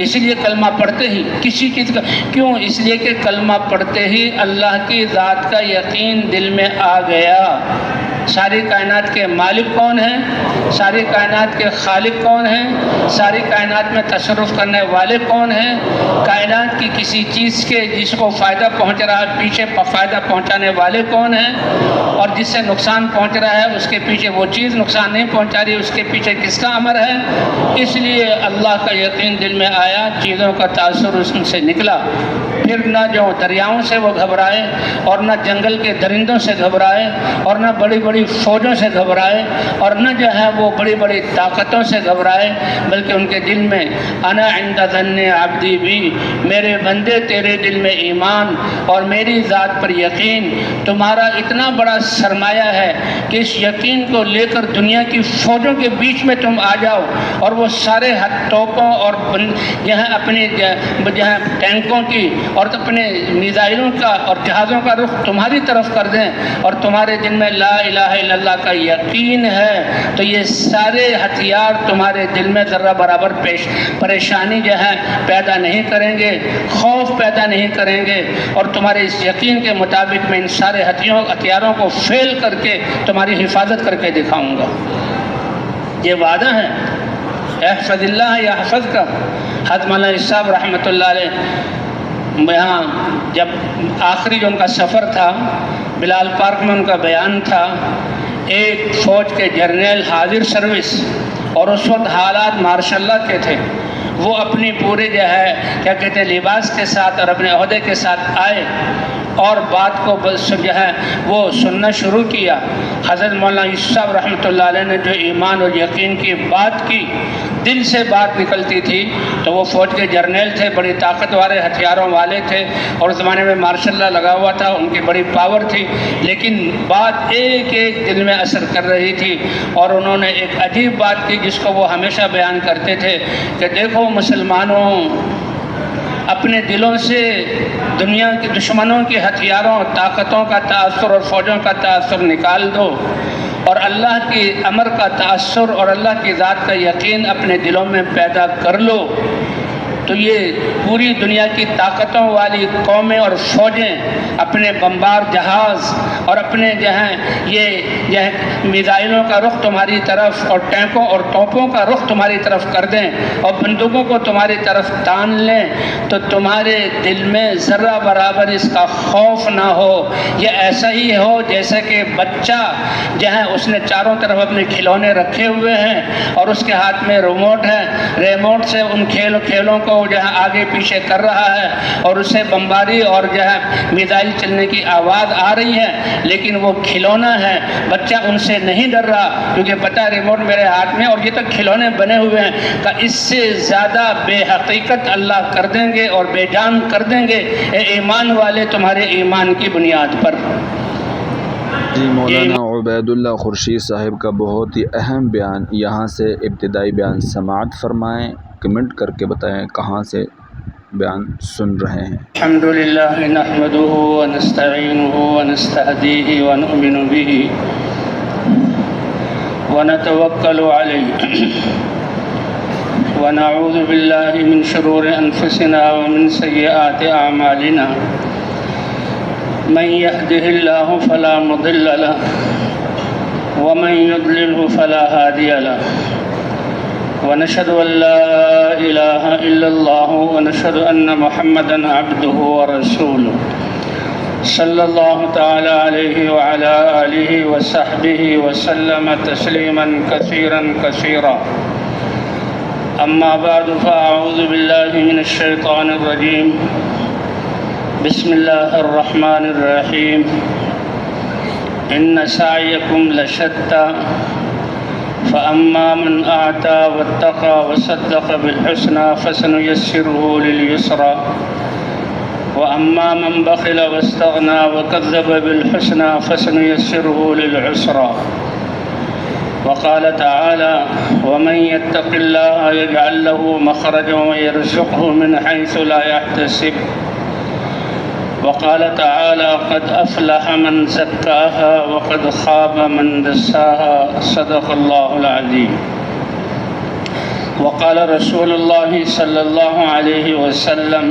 اس لیے کلمہ پڑھتے ہی کسی چیز کا کیوں؟ اس لیے کہ کلمہ پڑھتے ہی اللہ کی ذات کا یقین دل میں آ گیا۔ ساری کائنات کے مالک کون ہیں؟ ساری کائنات کے خالق کون ہیں؟ ساری کائنات میں تصرف کرنے والے کون ہیں؟ کائنات کی کسی چیز کے جس کو فائدہ پہنچ رہا ہے پیچھے فائدہ پہنچانے والے کون ہیں؟ اور جس سے نقصان پہنچ رہا ہے اس کے پیچھے وہ چیز نقصان نہیں پہنچا رہی، اس کے پیچھے کس کا امر ہے؟ اس لیے اللہ کا یقین دل میں آیا، چیزوں کا تاثر اس سے نکلا۔ پھر نہ جو دریاؤں سے وہ گھبرائے اور نہ جنگل کے درندوں سے گھبرائے اور نہ بڑی بڑی فوجوں سے گھبرائے اور نہ جو ہے وہ بڑی بڑی طاقتوں سے گھبرائے، بلکہ ان کے دل میں انا عند ظن عبدی بھی، میرے بندے تیرے دل میں ایمان اور میری ذات پر یقین تمہارا اتنا بڑا سرمایہ ہے کہ اس یقین کو لے کر دنیا کی فوجوں کے بیچ میں تم آ جاؤ اور وہ سارے توپوں اور اپنی ٹینکوں کی اور اپنے میزائلوں کا اور جہازوں کا رخ تمہاری طرف کر دیں اور تمہارے دل میں لا الہ الا اللہ کا یقین ہے، تو یہ سارے ہتھیار تمہارے دل میں ذرہ برابر پریشانی جو ہے پیدا نہیں کریں گے، خوف پیدا نہیں کریں گے، اور تمہارے اس یقین کے مطابق میں ان سارے ہتھیاروں کو فیل کر کے تمہاری حفاظت کر کے دکھاؤں گا۔ یہ وعدہ ہے، احفظ اللہ یحفظ کا۔ حضرت مولانا صاحب رحمۃ اللہ علیہ یہاں جب آخری جو ان کا سفر تھا بلال پارک میں ان کا بیان تھا، ایک فوج کے جرنیل حاضر سروس اور اس وقت حالات ماشاء اللہ کے تھے، وہ اپنی پورے جو ہے کیا کہتے ہیں لباس کے ساتھ اور اپنے عہدے کے ساتھ آئے اور بات کو جو ہے وہ سننا شروع کیا۔ حضرت مولانا یوسف صاحب رحمۃ اللہ علیہ نے جو ایمان اور یقین کی بات کی، دل سے بات نکلتی تھی، تو وہ فوج کے جرنیل تھے، بڑی طاقت والے ہتھیاروں والے تھے اور اس زمانے میں مارشل لا لگا ہوا تھا، ان کی بڑی پاور تھی، لیکن بات ایک ایک دل میں اثر کر رہی تھی۔ اور انہوں نے ایک عجیب بات کی جس کو وہ ہمیشہ بیان کرتے تھے کہ دیکھو مسلمانوں، اپنے دلوں سے دنیا کے دشمنوں کے ہتھیاروں طاقتوں کا تاثر اور فوجوں کا تاثر نکال دو اور اللہ کی امر کا تاثر اور اللہ کی ذات کا یقین اپنے دلوں میں پیدا کر لو، تو یہ پوری دنیا کی طاقتوں والی قومیں اور فوجیں اپنے بمبار جہاز اور اپنے یہ میزائلوں کا رخ تمہاری طرف اور ٹینکوں اور توپوں کا رخ تمہاری طرف کر دیں اور بندوقوں کو تمہاری طرف تان لیں، تو تمہارے دل میں ذرہ برابر اس کا خوف نہ ہو۔ یہ ایسا ہی ہو جیسا کہ بچہ اس نے چاروں طرف اپنے کھلونے رکھے ہوئے ہیں اور اس کے ہاتھ میں ریموٹ ہے، ریموٹ سے ان کھیلوں کو آگے پیچھے کر رہا ہے اور اسے بمباری اور میزائل چلنے کی آواز آ رہی ہے، لیکن وہ کھلونا ہے، بچہ ان سے نہیں ڈر رہا کیونکہ پتہ ریموٹ میرے ہاتھ میں اور یہ تو کھلونے بنے ہوئے ہیں، کہ اس سے زیادہ بے حقیقت اللہ کر دیں گے اور بے جان کر دیں گے اے ایمان والے تمہارے ایمان کی بنیاد پر۔ جی مولانا عبید اللہ خورشید صاحب کا بہت ہی اہم بیان، یہاں سے ابتدائی بیان سماعت فرمائیں، کمنٹ کر کے بتائیں کہاں سے بیان سن رہے ہیں۔ الحمدللہ نحمده ونستعینه ونستهدیه ونؤمن به ونتوکل علیہ ونعوذ باللہ من شرور انفسنا ومن سیئات اعمالنا، من يهده الله فلا مضل له ومن يضلله فلا هادي له، ونشهد أن لا إله إلا الله ونشهد أن محمدا عبده ورسوله صلى الله تعالى عليه وعلى آله وصحبه وسلم تسليما كثيرا كثيرا، أما بعد فأعوذ بالله من الشيطان الرجيم، بسم الله الرحمن الرحيم، إن سعيكم لشتى فأما من أعطى واتقى وصدق بالحسنى فسنيسره لليسرى، وأما من بخل واستغنى وكذب بالحسنى فسنيسره للعسرى، وقال تعالى ومن يتق الله يجعل له مخرجا ويرزقه من حيث لا يحتسب، وقال تعالى قد أفلح من زكاها وقد خاب من دساها، صدق الله العظيم۔ وقال رسول الله صلى الله عليه وسلم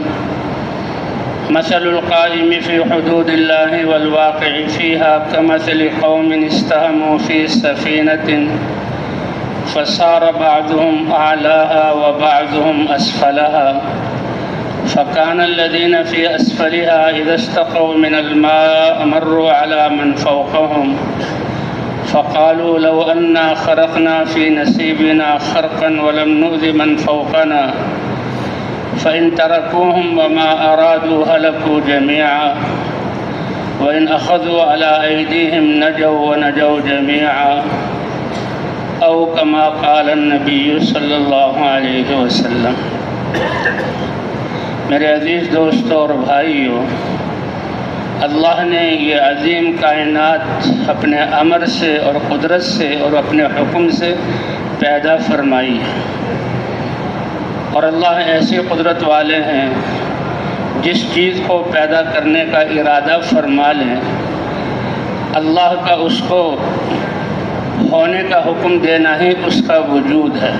مثل القائم في حدود الله والواقع فيها كمثل قوم استهموا في سفينة فصار بعضهم أعلاها وبعضهم أسفلها فكان الذين في أسفلها إذا استقوا من الماء مروا على من فوقهم فقالوا لو أنا خرقنا في نسيبنا خرقا ولم نؤذ من فوقنا فإن تركوهم وما أرادوا هلكوا جميعا وإن أخذوا على أيديهم نجوا ونجوا جميعا أو كما قال النبي صلی اللہ علیہ وسلم۔ میرے عزیز دوستوں اور بھائیوں، اللہ نے یہ عظیم کائنات اپنے امر سے اور قدرت سے اور اپنے حکم سے پیدا فرمائی ہے، اور اللہ ایسی قدرت والے ہیں جس چیز کو پیدا کرنے کا ارادہ فرما لیں، اللہ کا اس کو ہونے کا حکم دینا ہی اس کا وجود ہے۔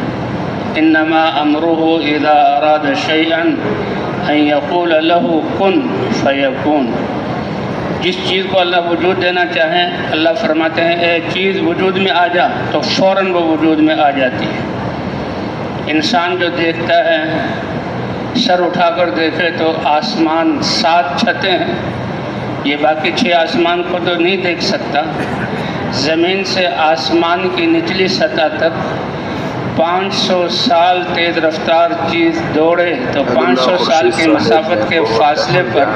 انما امرہ اذا اراد شیئا ان یقول له کن فیکون۔ جس چیز کو اللہ وجود دینا چاہیں، اللہ فرماتے ہیں اے چیز وجود میں آ جا، تو فوراً وہ وجود میں آ جاتی ہے۔ انسان جو دیکھتا ہے، سر اٹھا کر دیکھے تو آسمان 7 چھتیں ہیں، یہ باقی 6 آسمان کو تو نہیں دیکھ سکتا۔ زمین سے آسمان کی نچلی سطح تک 500 سال تیز رفتار چیز دوڑے تو 500 سال کی مسافت کے فاصلے پر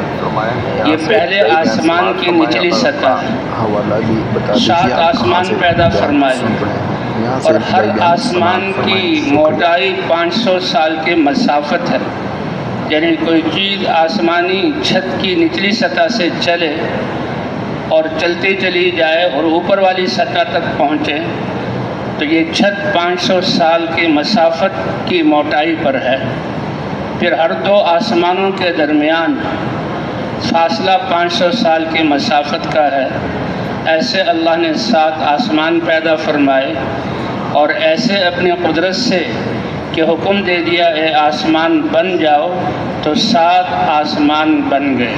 یہ پہلے آسمان کی نچلی سطح ہے۔ 7 آسمان پیدا فرمائے اور ہر آسمان کی موٹائی 500 سال کی مسافت ہے، یعنی کوئی چیز آسمانی چھت کی نچلی سطح سے چلے اور چلتی چلی جائے اور اوپر والی سطح تک پہنچے تو یہ چھت 500 سال کی مسافت کی موٹائی پر ہے۔ پھر ہر 2 آسمانوں کے درمیان فاصلہ 500 سال کی مسافت کا ہے۔ ایسے اللہ نے 7 آسمان پیدا فرمائے اور ایسے اپنی قدرت سے کہ حکم دے دیا اے آسمان بن جاؤ تو 7 آسمان بن گئے۔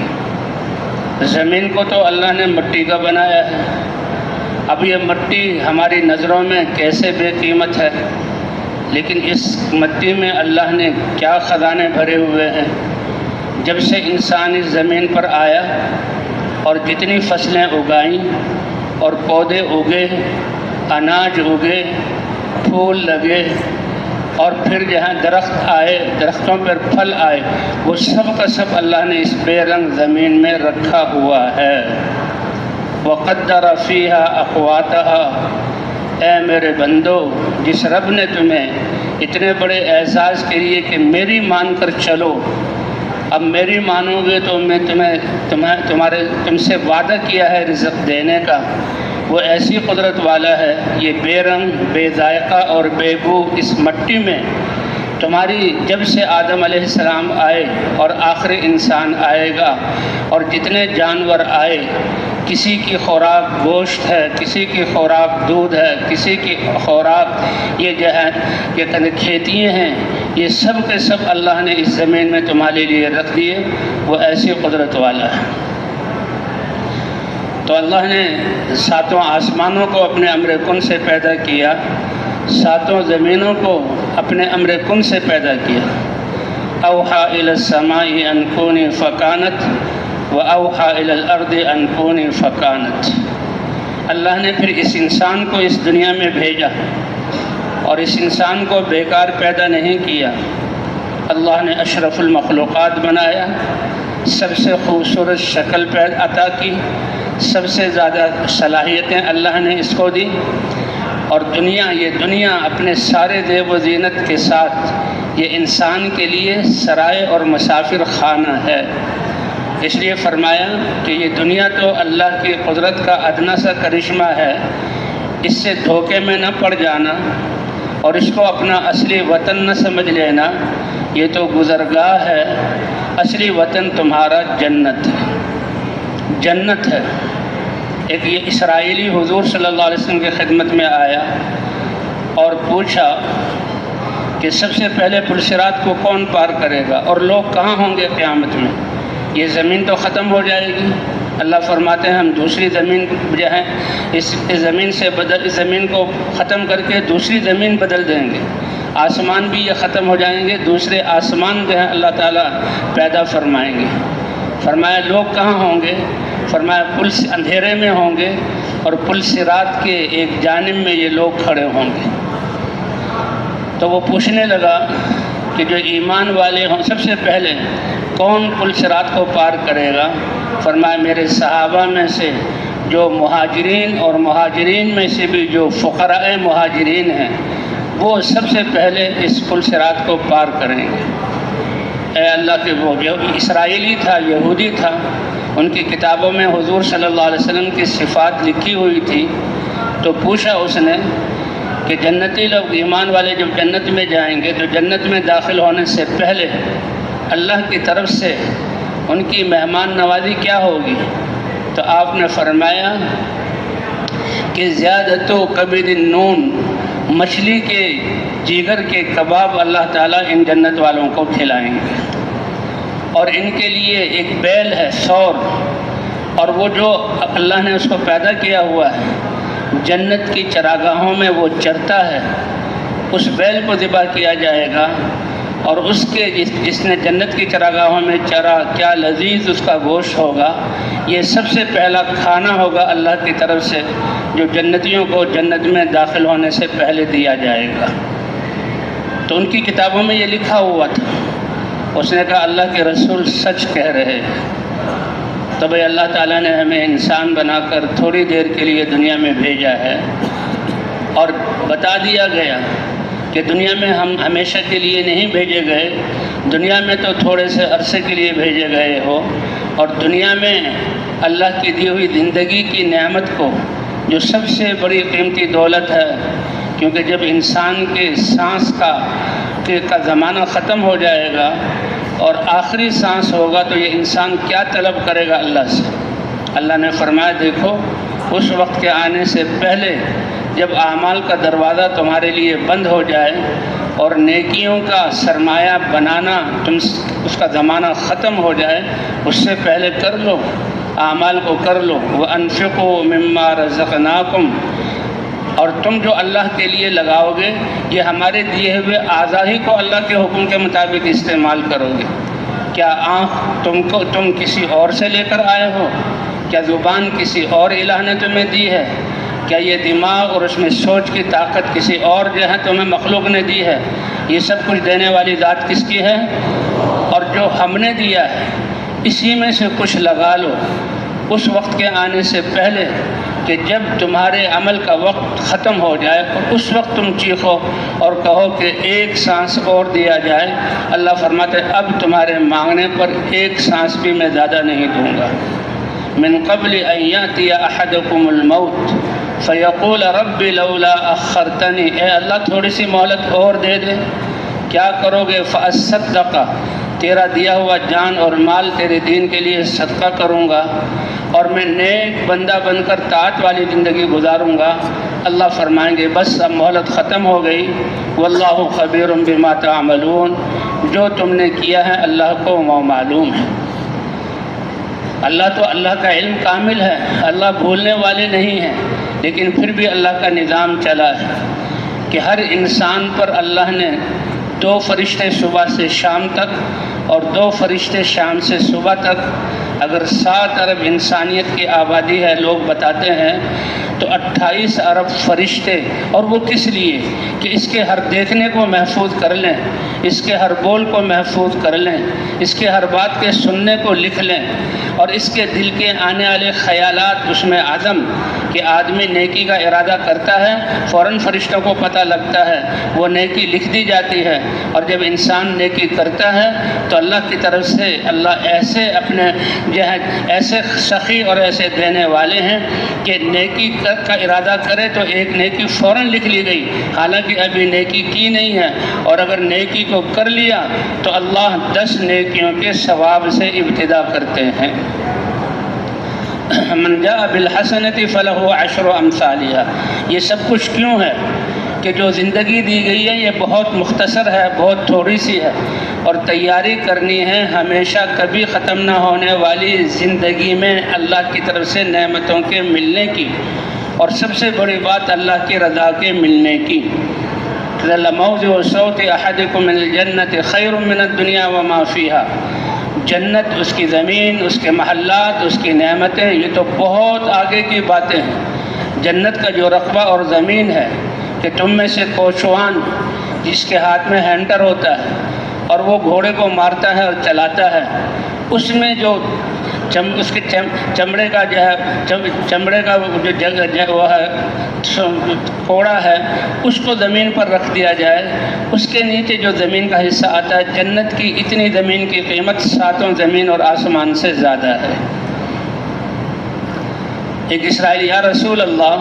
زمین کو تو اللہ نے مٹی کا بنایا ہے، اب یہ مٹی ہماری نظروں میں کیسے بے قیمت ہے، لیکن اس مٹی میں اللہ نے کیا خزانے بھرے ہوئے ہیں۔ جب سے انسان اس زمین پر آیا اور جتنی فصلیں اگائیں اور پودے اگے، اناج اگے، پھول لگے اور پھر جہاں درخت آئے، درختوں پر پھل آئے، وہ سب کا سب اللہ نے اس بے رنگ زمین میں رکھا ہوا ہے۔ وَقَدَّرَ فِيهَا أَقْوَاتَهَا۔ اے میرے بندو، جس رب نے تمہیں اتنے بڑے اعزاز کے لیے کہ میری مان کر چلو، اب میری مانو گے تو میں تم سے وعدہ کیا ہے رزق دینے کا، وہ ایسی قدرت والا ہے۔ یہ بے رنگ، بے ذائقہ اور بے بو اس مٹی میں تمہاری جب سے آدم علیہ السلام آئے اور آخری انسان آئے گا اور جتنے جانور آئے، کسی کی خوراک گوشت ہے، کسی کی خوراک دودھ ہے، کسی کی خوراک یہ کھیتیاں ہیں، یہ سب کے سب اللہ نے اس زمین میں تمہارے لیے رکھ دیے، وہ ایسی قدرت والا ہے۔ تو اللہ نے 7 آسمانوں کو اپنے امر کن سے پیدا کیا، 7 زمینوں کو اپنے امر کن سے پیدا کیا۔ اوحا الی السماء ان کونی فکانت و اوحا الی الارض ان کونی فکانت۔ اللہ نے پھر اس انسان کو اس دنیا میں بھیجا اور اس انسان کو بیکار پیدا نہیں کیا۔ اللہ نے اشرف المخلوقات بنایا، سب سے خوبصورت شکل پیدا عطا کی، سب سے زیادہ صلاحیتیں اللہ نے اس کو دی، اور یہ دنیا اپنے سارے زیب و زینت کے ساتھ یہ انسان کے لیے سرائے اور مسافر خانہ ہے۔ اس لیے فرمایا کہ یہ دنیا تو اللہ کی قدرت کا ادنا سا کرشمہ ہے، اس سے دھوکے میں نہ پڑ جانا اور اس کو اپنا اصلی وطن نہ سمجھ لینا، یہ تو گزرگاہ ہے، اصلی وطن تمہارا جنت ہے، جنت ہے۔ ایک یہ اسرائیلی حضور صلی اللہ علیہ وسلم کی خدمت میں آیا اور پوچھا کہ سب سے پہلے پل صراط کو کون پار کرے گا اور لوگ کہاں ہوں گے قیامت میں؟ یہ زمین تو ختم ہو جائے گی، اللہ فرماتے ہیں ہم دوسری زمین جو ہے اس زمین کو ختم کر کے دوسری زمین بدل دیں گے، آسمان بھی یہ ختم ہو جائیں گے، دوسرے آسمان جو ہے اللہ تعالیٰ پیدا فرمائیں گے۔ فرمایا لوگ کہاں ہوں گے؟ فرمایا پل اندھیرے میں ہوں گے اور پل صراط کے ایک جانب میں یہ لوگ کھڑے ہوں گے۔ تو وہ پوچھنے لگا کہ جو ایمان والے ہوں سب سے پہلے کون پل صراط کو پار کرے گا؟ فرمایا میرے صحابہ میں سے جو مہاجرین اور مہاجرین میں سے بھی جو فقراء مہاجرین ہیں وہ سب سے پہلے اس پل صراط کو پار کریں گے۔ اے اللہ کے وہ جو اسرائیلی تھا، یہودی تھا، ان کی کتابوں میں حضور صلی اللہ علیہ وسلم کی صفات لکھی ہوئی تھی، تو پوچھا اس نے کہ جنتی لوگ ایمان والے جب جنت میں جائیں گے تو جنت میں داخل ہونے سے پہلے اللہ کی طرف سے ان کی مہمان نوازی کیا ہوگی؟ تو آپ نے فرمایا کہ زیادت و کبد النون، مچھلی کے جگر کے کباب اللہ تعالیٰ ان جنت والوں کو کھلائیں گے، اور ان کے لیے ایک بیل ہے سور، اور وہ جو اللہ نے اس کو پیدا کیا ہوا ہے جنت کی چراگاہوں میں وہ چرتا ہے، اس بیل کو ذبح کیا جائے گا، اور اس کے جس نے جنت کی چراگاہوں میں چرا کیا لذیذ اس کا گوشت ہوگا، یہ سب سے پہلا کھانا ہوگا اللہ کی طرف سے جو جنتیوں کو جنت میں داخل ہونے سے پہلے دیا جائے گا۔ تو ان کی کتابوں میں یہ لکھا ہوا تھا۔ اس نے کہا اللہ کے رسول سچ کہہ رہے ہیں۔ تو بھائی اللہ تعالیٰ نے ہمیں انسان بنا کر تھوڑی دیر کے لیے دنیا میں بھیجا ہے، اور بتا دیا گیا کہ دنیا میں ہم ہمیشہ کے لیے نہیں بھیجے گئے، دنیا میں تو تھوڑے سے عرصے کے لیے بھیجے گئے ہو، اور دنیا میں اللہ کی دی ہوئی زندگی کی نعمت کو جو سب سے بڑی قیمتی دولت ہے، کیونکہ جب انسان کے سانس کا زمانہ ختم ہو جائے گا اور آخری سانس ہوگا تو یہ انسان کیا طلب کرے گا اللہ سے؟ اللہ نے فرمایا دیکھو اس وقت کے آنے سے پہلے جب اعمال کا دروازہ تمہارے لیے بند ہو جائے اور نیکیوں کا سرمایہ بنانا اس کا زمانہ ختم ہو جائے، اس سے پہلے کر لو، اعمال کو کر لو۔ وَأَنفِقُوا مِمَّا رَزَقْنَاكُمْ، اور تم جو اللہ کے لیے لگاؤ گے یہ ہمارے دیے ہوئے اعضاء ہی کو اللہ کے حکم کے مطابق استعمال کرو گے۔ کیا آنکھ تم کسی اور سے لے کر آئے ہو؟ کیا زبان کسی اور الہ نے تمہیں دی ہے؟ کیا یہ دماغ اور اس میں سوچ کی طاقت کسی اور جو ہے تمہیں مخلوق نے دی ہے؟ یہ سب کچھ دینے والی ذات کس کی ہے؟ اور جو ہم نے دیا ہے اسی میں سے کچھ لگا لو اس وقت کے آنے سے پہلے کہ جب تمہارے عمل کا وقت ختم ہو جائے اور اس وقت تم چیخو اور کہو کہ ایک سانس اور دیا جائے۔ اللہ فرماتے اب تمہارے مانگنے پر ایک سانس بھی میں زیادہ نہیں دوں گا۔ من قبل ان یاتی احدکم الموت فیقول رب لولا اخرتنی، اے اللہ تھوڑی سی مہلت اور دے دے، کیا کرو گے؟ فاصدق، تیرا دیا ہوا جان اور مال تیرے دین کے لیے صدقہ کروں گا اور میں نیک بندہ بن کر طاعت والی زندگی گزاروں گا۔ اللہ فرمائیں گے بس اب مہلت ختم ہو گئی، واللہ خبیر بما تعملون، جو تم نے کیا ہے اللہ کو وہ معلوم ہے۔ اللہ کا علم کامل ہے، اللہ بھولنے والے نہیں ہیں، لیکن پھر بھی اللہ کا نظام چلا ہے کہ ہر انسان پر اللہ نے 2 فرشتے صبح سے شام تک اور 2 فرشتے شام سے صبح تک، اگر 7 ارب انسانیت کی آبادی ہے لوگ بتاتے ہیں تو 28 ارب فرشتے، اور وہ کس لیے؟ کہ اس کے ہر دیکھنے کو محفوظ کر لیں، اس کے ہر بول کو محفوظ کر لیں، اس کے ہر بات کے سننے کو لکھ لیں، اور اس کے دل کے آنے والے خیالات، اس میں عزم کہ آدمی نیکی کا ارادہ کرتا ہے فوراً فرشتوں کو پتہ لگتا ہے، وہ نیکی لکھ دی جاتی ہے، اور جب انسان نیکی کرتا ہے تو اللہ کی طرف سے اللہ ایسے اپنے ایسے سخی اور ایسے دینے والے ہیں کہ نیکی کا ارادہ کرے تو ایک نیکی فوراً لکھ لی گئی حالانکہ ابھی نیکی کی نہیں ہے، اور اگر نیکی کو کر لیا تو اللہ 10 نیکیوں کے ثواب سے ابتدا کرتے ہیں۔ من جاء بالحسنۃ فلہ 10 امثالها، یہ سب کچھ کیوں ہے کہ جو زندگی دی گئی ہے یہ بہت مختصر ہے، بہت تھوڑی سی ہے، اور تیاری کرنی ہے ہمیشہ کبھی ختم نہ ہونے والی زندگی میں اللہ کی طرف سے نعمتوں کے ملنے کی، اور سب سے بڑی بات اللہ کی رضا کے ملنے کی۔ لَمَوْضِعُ صَوْتِ أَحَدِكُمْ مِنَ الْجَنَّةِ خَيْرٌ مِنَ الدُّنْيَا وَمَا فِيهَا۔ جنت، اس کی زمین، اس کے محلات، اس کی نعمتیں، یہ تو بہت آگے کی باتیں ہیں۔ جنت کا جو رقبہ اور زمین ہے کہ تم میں سے کوچوان جس کے ہاتھ میں ہینڈر ہوتا ہے اور وہ گھوڑے کو مارتا ہے اور چلاتا ہے، اس میں جو اس کے چمڑے کا جو ہے چمڑے کا جو وہ ہے کوڑا ہے، اس کو زمین پر رکھ دیا جائے، اس کے نیچے جو زمین کا حصہ آتا ہے، جنت کی اتنی زمین کی قیمت 7 زمین اور آسمان سے زیادہ ہے۔ ایک اسرائیلی یا رسول اللہ،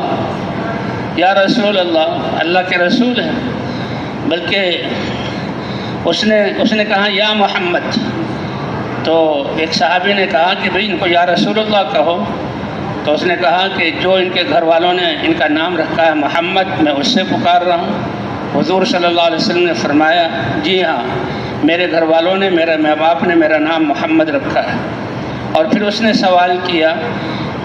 یا رسول اللہ، اللہ کے رسول ہیں، بلکہ اس نے کہا یا محمد، تو ایک صحابی نے کہا کہ بھئی ان کو یا رسول اللہ کہو، تو اس نے کہا کہ جو ان کے گھر والوں نے ان کا نام رکھا ہے محمد، میں اس سے پکار رہا ہوں۔ حضور صلی اللہ علیہ وسلم نے فرمایا جی ہاں، میرے گھر والوں نے، میرے ماں باپ نے میرا نام محمد رکھا ہے۔ اور پھر اس نے سوال کیا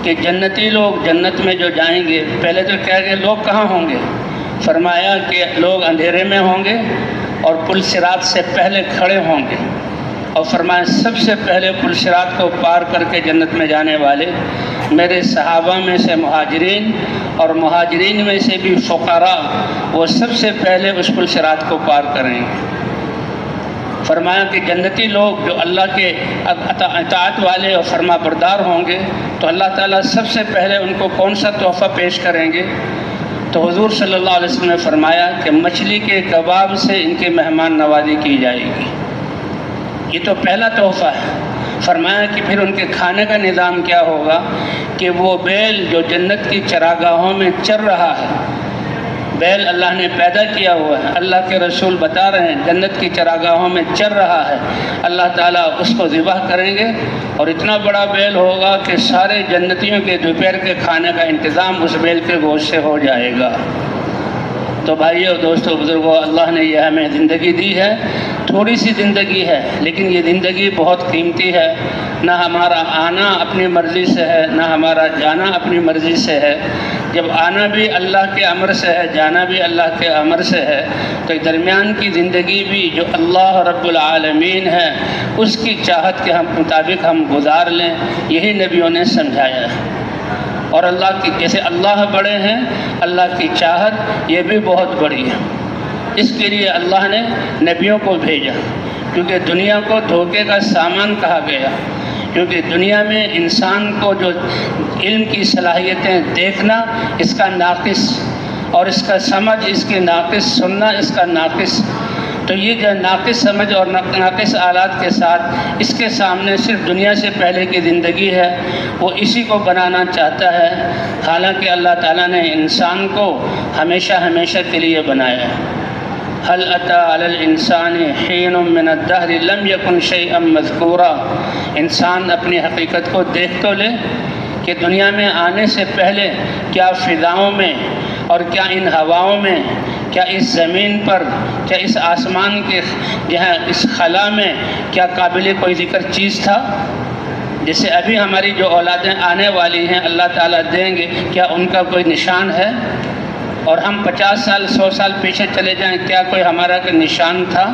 کہ جنتی لوگ جنت میں جو جائیں گے، پہلے تو کہہ گئے لوگ کہاں ہوں گے؟ فرمایا کہ لوگ اندھیرے میں ہوں گے اور پل صراط سے پہلے کھڑے ہوں گے، اور فرمایا سب سے پہلے پل صراط کو پار کر کے جنت میں جانے والے میرے صحابہ میں سے مہاجرین، اور مہاجرین میں سے بھی فقراء، وہ سب سے پہلے اس پل صراط کو پار کریں گے۔ فرمایا کہ جنتی لوگ جو اللہ کے اطاعت والے اور فرما بردار ہوں گے تو اللہ تعالیٰ سب سے پہلے ان کو کون سا تحفہ پیش کریں گے؟ تو حضور صلی اللہ علیہ وسلم نے فرمایا کہ مچھلی کے کباب سے ان کی مہمان نوازی کی جائے گی۔ یہ تو پہلا تحفہ ہے۔ فرمایا کہ پھر ان کے کھانے کا نظام کیا ہوگا کہ وہ بیل جو جنت کی چراگاہوں میں چر رہا ہے، بیل اللہ نے پیدا کیا ہوا ہے، اللہ کے رسول بتا رہے ہیں جنت کی چراگاہوں میں چر رہا ہے، اللہ تعالیٰ اس کو ذبح کریں گے اور اتنا بڑا بیل ہوگا کہ سارے جنتیوں کے دوپہر کے کھانے کا انتظام اس بیل کے گوشت سے ہو جائے گا۔ تو بھائیو، دوستو، بزرگوں، اللہ نے یہ ہمیں زندگی دی ہے، تھوڑی سی زندگی ہے، لیکن یہ زندگی بہت قیمتی ہے۔ نہ ہمارا آنا اپنی مرضی سے ہے، نہ ہمارا جانا اپنی مرضی سے ہے۔ جب آنا بھی اللہ کے امر سے ہے، جانا بھی اللہ کے امر سے ہے، تو درمیان کی زندگی بھی جو اللہ رب العالمین ہے اس کی چاہت کے مطابق ہم گزار لیں، یہی نبیوں نے سمجھایا ہے۔ اور اللہ کی، جیسے اللہ بڑے ہیں، اللہ کی چاہت یہ بھی بہت بڑی ہے۔ اس کے لیے اللہ نے نبیوں کو بھیجا، کیونکہ دنیا کو دھوکے کا سامان کہا گیا، کیونکہ دنیا میں انسان کو جو علم کی صلاحیتیں دیکھنا اس کا ناقص، اور اس کا سمجھ اس کی ناقص، سننا اس کا ناقص، تو یہ جو ناقص سمجھ اور ناقص آلات کے ساتھ اس کے سامنے صرف دنیا سے پہلے کی زندگی ہے، وہ اسی کو بنانا چاہتا ہے، حالانکہ اللہ تعالیٰ نے انسان کو ہمیشہ ہمیشہ کے لیے بنایا ہے۔ هل أتى على الإنسان حين من الدهر لم يكن شيئا مذكورا۔ انسان اپنی حقیقت کو دیکھ تو لے کہ دنیا میں آنے سے پہلے کیا فضاؤں میں اور کیا ان ہواؤں میں، کیا اس زمین پر، کیا اس آسمان کے یہاں اس خلا میں کیا قابل کوئی ذکر چیز تھا؟ جیسے ابھی ہماری جو اولادیں آنے والی ہیں اللہ تعالیٰ دیں گے، کیا ان کا کوئی نشان ہے؟ اور ہم 50 سال 100 سال پیچھے چلے جائیں، کیا کوئی ہمارا کوئی نشان تھا؟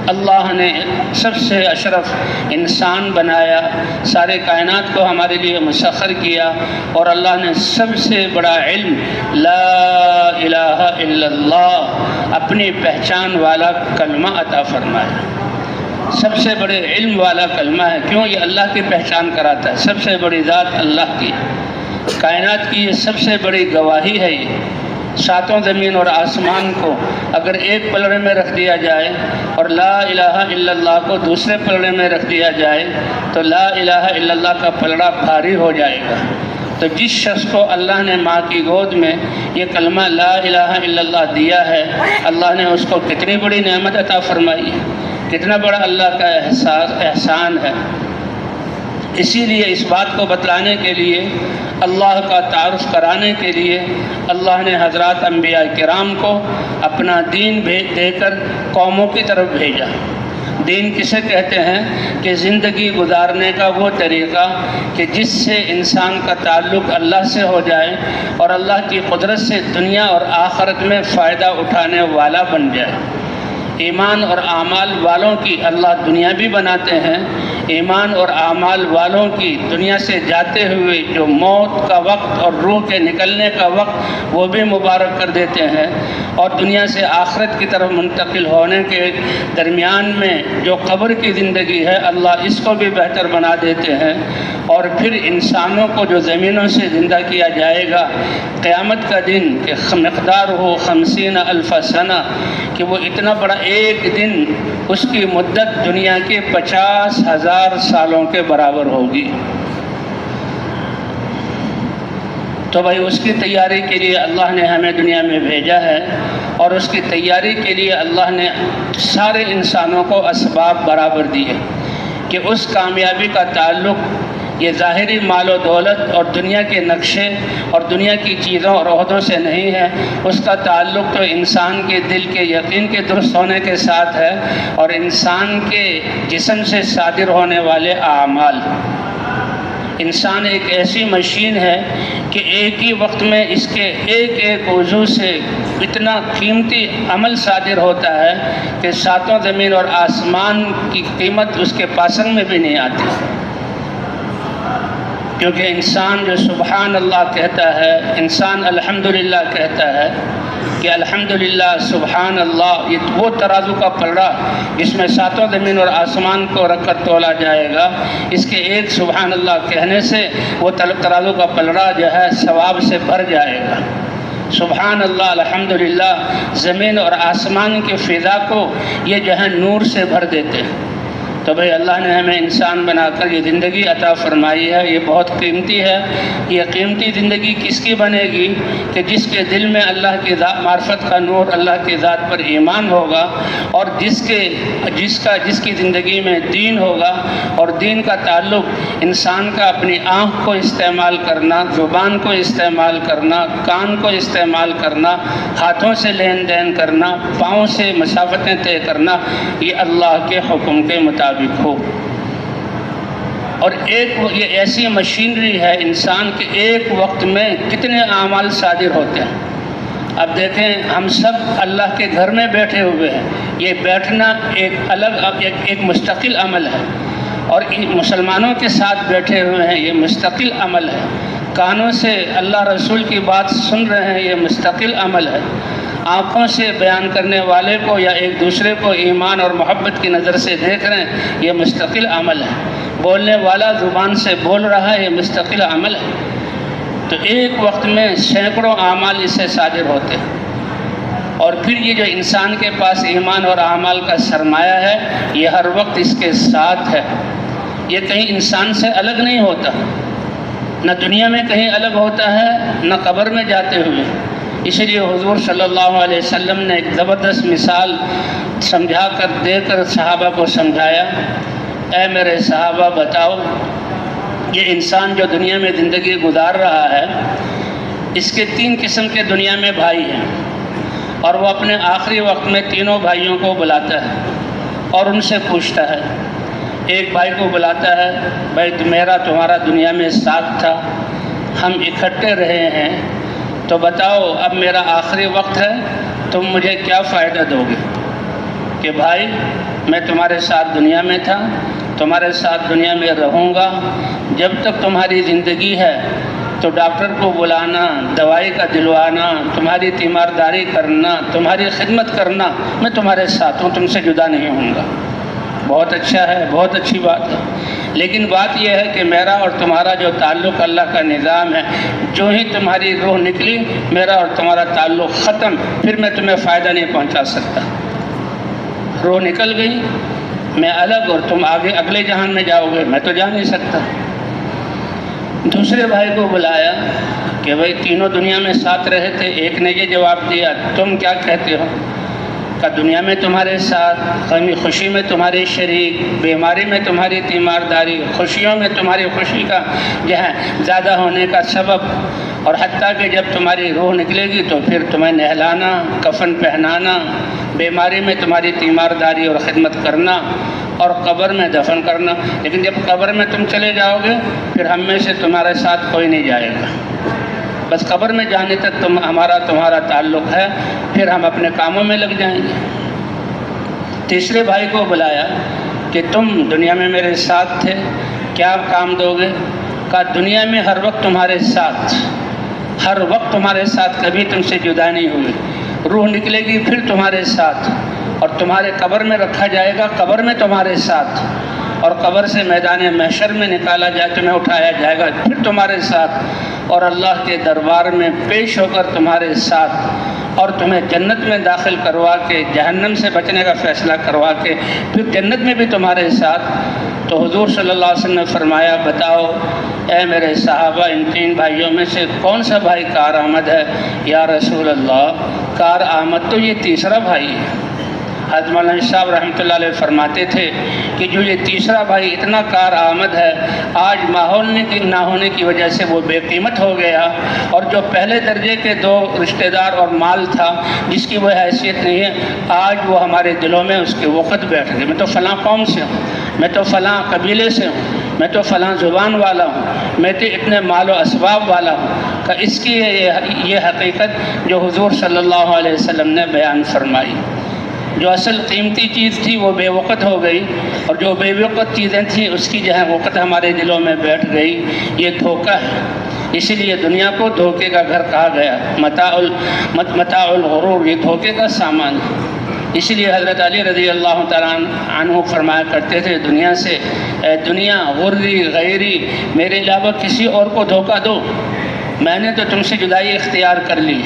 اللہ نے سب سے اشرف انسان بنایا، سارے کائنات کو ہمارے لیے مسخر کیا، اور اللہ نے سب سے بڑا علم لا الہ الا اللہ اپنی پہچان والا کلمہ عطا فرمایا۔ سب سے بڑے علم والا کلمہ ہے، کیوں؟ یہ اللہ کی پہچان کراتا ہے۔ سب سے بڑی ذات اللہ کی، کائنات کی یہ سب سے بڑی گواہی ہے۔ یہ 7 زمین اور آسمان کو اگر ایک پلڑے میں رکھ دیا جائے اور لا الہ الا اللہ کو دوسرے پلڑے میں رکھ دیا جائے تو لا الہ الا اللہ کا پلڑا بھاری ہو جائے گا۔ تو جس شخص کو اللہ نے ماں کی گود میں یہ کلمہ لا الہ الا اللہ دیا ہے، اللہ نے اس کو کتنی بڑی نعمت عطا فرمائی ہے، کتنا بڑا اللہ کا احسان ہے۔ اسی لیے اس بات کو بتلانے کے لیے، اللہ کا تعارف کرانے کے لیے اللہ نے حضرات انبیاء کرام کو اپنا دین دے کر قوموں کی طرف بھیجا۔ دین کسے کہتے ہیں کہ زندگی گزارنے کا وہ طریقہ کہ جس سے انسان کا تعلق اللہ سے ہو جائے اور اللہ کی قدرت سے دنیا اور آخرت میں فائدہ اٹھانے والا بن جائے۔ ایمان اور اعمال والوں کی اللہ دنیا بھی بناتے ہیں، ایمان اور اعمال والوں کی دنیا سے جاتے ہوئے جو موت کا وقت اور روح کے نکلنے کا وقت وہ بھی مبارک کر دیتے ہیں، اور دنیا سے آخرت کی طرف منتقل ہونے کے درمیان میں جو قبر کی زندگی ہے اللہ اس کو بھی بہتر بنا دیتے ہیں۔ اور پھر انسانوں کو جو زمینوں سے زندہ کیا جائے گا قیامت کا دن کہ مقدار ہو 50,000 سنہ، کہ وہ اتنا بڑا ایک دن اس کی مدت دنیا کے 50,000 سالوں کے برابر ہوگی۔ تو بھائی اس کی تیاری کے لیے اللہ نے ہمیں دنیا میں بھیجا ہے، اور اس کی تیاری کے لیے اللہ نے سارے انسانوں کو اسباب برابر دیے کہ اس کامیابی کا تعلق یہ ظاہری مال و دولت اور دنیا کے نقشے اور دنیا کی چیزوں اور عہدوں سے نہیں ہے، اس کا تعلق تو انسان کے دل کے یقین کے درست ہونے کے ساتھ ہے اور انسان کے جسم سے صادر ہونے والے اعمال۔ انسان ایک ایسی مشین ہے کہ ایک ہی وقت میں اس کے ایک ایک عضو سے اتنا قیمتی عمل صادر ہوتا ہے کہ ساتوں زمین اور آسمان کی قیمت اس کے پاسنگ میں بھی نہیں آتی، کیونکہ انسان جو سبحان اللہ کہتا ہے، انسان الحمدللہ کہتا ہے کہ الحمدللہ سبحان اللہ، یہ وہ ترازو کا پلڑا جس میں ساتوں زمین اور آسمان کو رکھ کر تولا جائے گا، اس کے ایک سبحان اللہ کہنے سے وہ ترازو کا پلڑا جو ہے ثواب سے بھر جائے گا۔ سبحان اللہ الحمدللہ زمین اور آسمان کی فضا کو یہ جو ہے نور سے بھر دیتے ہیں۔ تو بھئی اللہ نے ہمیں انسان بنا کر یہ زندگی عطا فرمائی ہے، یہ بہت قیمتی ہے۔ یہ قیمتی زندگی کس کی بنے گی کہ جس کے دل میں اللہ کی معرفت کا نور، اللہ کی ذات پر ایمان ہوگا، اور جس کی زندگی میں دین ہوگا، اور دین کا تعلق انسان کا اپنی آنکھ کو استعمال کرنا، زبان کو استعمال کرنا، کان کو استعمال کرنا، ہاتھوں سے لین دین کرنا، پاؤں سے مسافتیں طے کرنا، یہ اللہ کے حکم کے مطابق ہو۔ اور یہ ایسی مشینری ہے انسان کے ایک وقت میں کتنے اعمال صادر ہوتے ہیں۔ اب دیکھیں ہم سب اللہ کے گھر میں بیٹھے ہوئے ہیں، یہ بیٹھنا ایک مستقل عمل ہے، اور مسلمانوں کے ساتھ بیٹھے ہوئے ہیں، یہ مستقل عمل ہے۔ کانوں سے اللہ رسول کی بات سن رہے ہیں، یہ مستقل عمل ہے۔ آنکھوں سے بیان کرنے والے کو یا ایک دوسرے کو ایمان اور محبت کی نظر سے دیکھ رہے ہیں، یہ مستقل عمل ہے۔ بولنے والا زبان سے بول رہا ہے، یہ مستقل عمل ہے۔ تو ایک وقت میں سینکڑوں اعمال اس سے صادر ہوتے ہیں، اور پھر یہ جو انسان کے پاس ایمان اور اعمال کا سرمایہ ہے یہ ہر وقت اس کے ساتھ ہے، یہ کہیں انسان سے الگ نہیں ہوتا، نہ دنیا میں کہیں الگ ہوتا ہے نہ قبر میں جاتے ہوئے۔ اس لیے حضور صلی اللہ علیہ وسلم نے ایک زبردست مثال سمجھا کر دے کر صحابہ کو سمجھایا، اے میرے صحابہ بتاؤ، یہ انسان جو دنیا میں زندگی گزار رہا ہے اس کے 3 قسم کے دنیا میں بھائی ہیں، اور وہ اپنے آخری وقت میں تینوں بھائیوں کو بلاتا ہے اور ان سے پوچھتا ہے۔ ایک بھائی کو بلاتا ہے، بھائی میرا تمہارا دنیا میں ساتھ تھا، ہم اکٹھے رہے ہیں، تو بتاؤ اب میرا آخری وقت ہے، تم مجھے کیا فائدہ دو گے؟ کہ بھائی میں تمہارے ساتھ دنیا میں تھا، تمہارے ساتھ دنیا میں رہوں گا، جب تک تمہاری زندگی ہے تو ڈاکٹر کو بلانا، دوائی کا دلوانا، تمہاری تیمارداری کرنا، تمہاری خدمت کرنا، میں تمہارے ساتھ ہوں، تم سے جدا نہیں ہوں گا۔ بہت اچھا ہے، بہت اچھی بات ہے، لیکن بات یہ ہے کہ میرا اور تمہارا جو تعلق اللہ کا نظام ہے، جو ہی تمہاری روح نکلی میرا اور تمہارا تعلق ختم، پھر میں تمہیں فائدہ نہیں پہنچا سکتا۔ روح نکل گئی، میں الگ اور تم آگے اگلے جہان میں جاؤ گے، میں تو جا نہیں سکتا۔ دوسرے بھائی کو بلایا کہ بھائی تینوں دنیا میں ساتھ رہے تھے، ایک نے یہ جواب دیا، تم کیا کہتے ہو؟ کہ دنیا میں تمہارے ساتھ، غمی خوشی میں تمہارے شریک، بیماری میں تمہاری تیمارداری، خوشیوں میں تمہاری خوشی کا جو ہے زیادہ ہونے کا سبب، اور حتیٰ کہ جب تمہاری روح نکلے گی تو پھر تمہیں نہلانا، کفن پہنانا، بیماری میں تمہاری تیمارداری اور خدمت کرنا، اور قبر میں دفن کرنا۔ لیکن جب قبر میں تم چلے جاؤ گے پھر ہم میں سے تمہارے ساتھ کوئی نہیں جائے گا، بس قبر میں جانے تک تمہارا تعلق ہے، پھر ہم اپنے کاموں میں لگ جائیں گے۔ تیسرے بھائی کو بلایا کہ تم دنیا میں میرے ساتھ تھے، کیا کام دو گے؟ کہا دنیا میں ہر وقت تمہارے ساتھ، ہر وقت تمہارے ساتھ، کبھی تم سے جدا نہیں ہوئے، روح نکلے گی پھر تمہارے ساتھ، اور تمہارے قبر میں رکھا جائے گا، قبر میں تمہارے ساتھ، اور قبر سے میدان محشر میں نکالا جائے، تمہیں اٹھایا جائے گا پھر تمہارے ساتھ، اور اللہ کے دربار میں پیش ہو کر تمہارے ساتھ، اور تمہیں جنت میں داخل کروا کے، جہنم سے بچنے کا فیصلہ کروا کے پھر جنت میں بھی تمہارے ساتھ۔ تو حضور صلی اللہ علیہ وسلم نے فرمایا بتاؤ اے میرے صحابہ، ان تین بھائیوں میں سے کون سا بھائی کارآمد ہے؟ یا رسول اللہ کارآمد تو یہ تیسرا بھائی ہے۔ حضرت مولانا صاحب رحمۃ اللہ علیہ فرماتے تھے کہ جو یہ تیسرا بھائی اتنا کارآمد ہے، آج ماحول نہ ہونے کی وجہ سے وہ بے قیمت ہو گیا، اور جو پہلے درجے کے دو رشتہ دار اور مال تھا جس کی وہ حیثیت نہیں ہے، آج وہ ہمارے دلوں میں اس کے وقت بیٹھ گئے۔ میں تو فلاں قوم سے ہوں، میں تو فلاں قبیلے سے ہوں، میں تو فلاں زبان والا ہوں، میں تو اتنے مال و اسباب والا ہوں، کہ اس کی یہ حقیقت جو حضور صلی اللہ علیہ وسلم نے بیان فرمائی۔ جو اصل قیمتی چیز تھی وہ بے وقت ہو گئی، اور جو بے وقت چیزیں تھیں اس کی جو ہے وقت ہمارے دلوں میں بیٹھ گئی۔ یہ دھوکہ ہے، اسی لیے دنیا کو دھوکے کا گھر کہا گیا، متاع الغرور، یہ دھوکے کا سامان ہے۔ اسی لیے حضرت علی رضی اللہ تعالیٰ عنہ فرمایا کرتے تھے دنیا سے، اے دنیا غری غیری، میرے علاوہ کسی اور کو دھوکہ دو، میں نے تو تم سے جدائی اختیار کر لی۔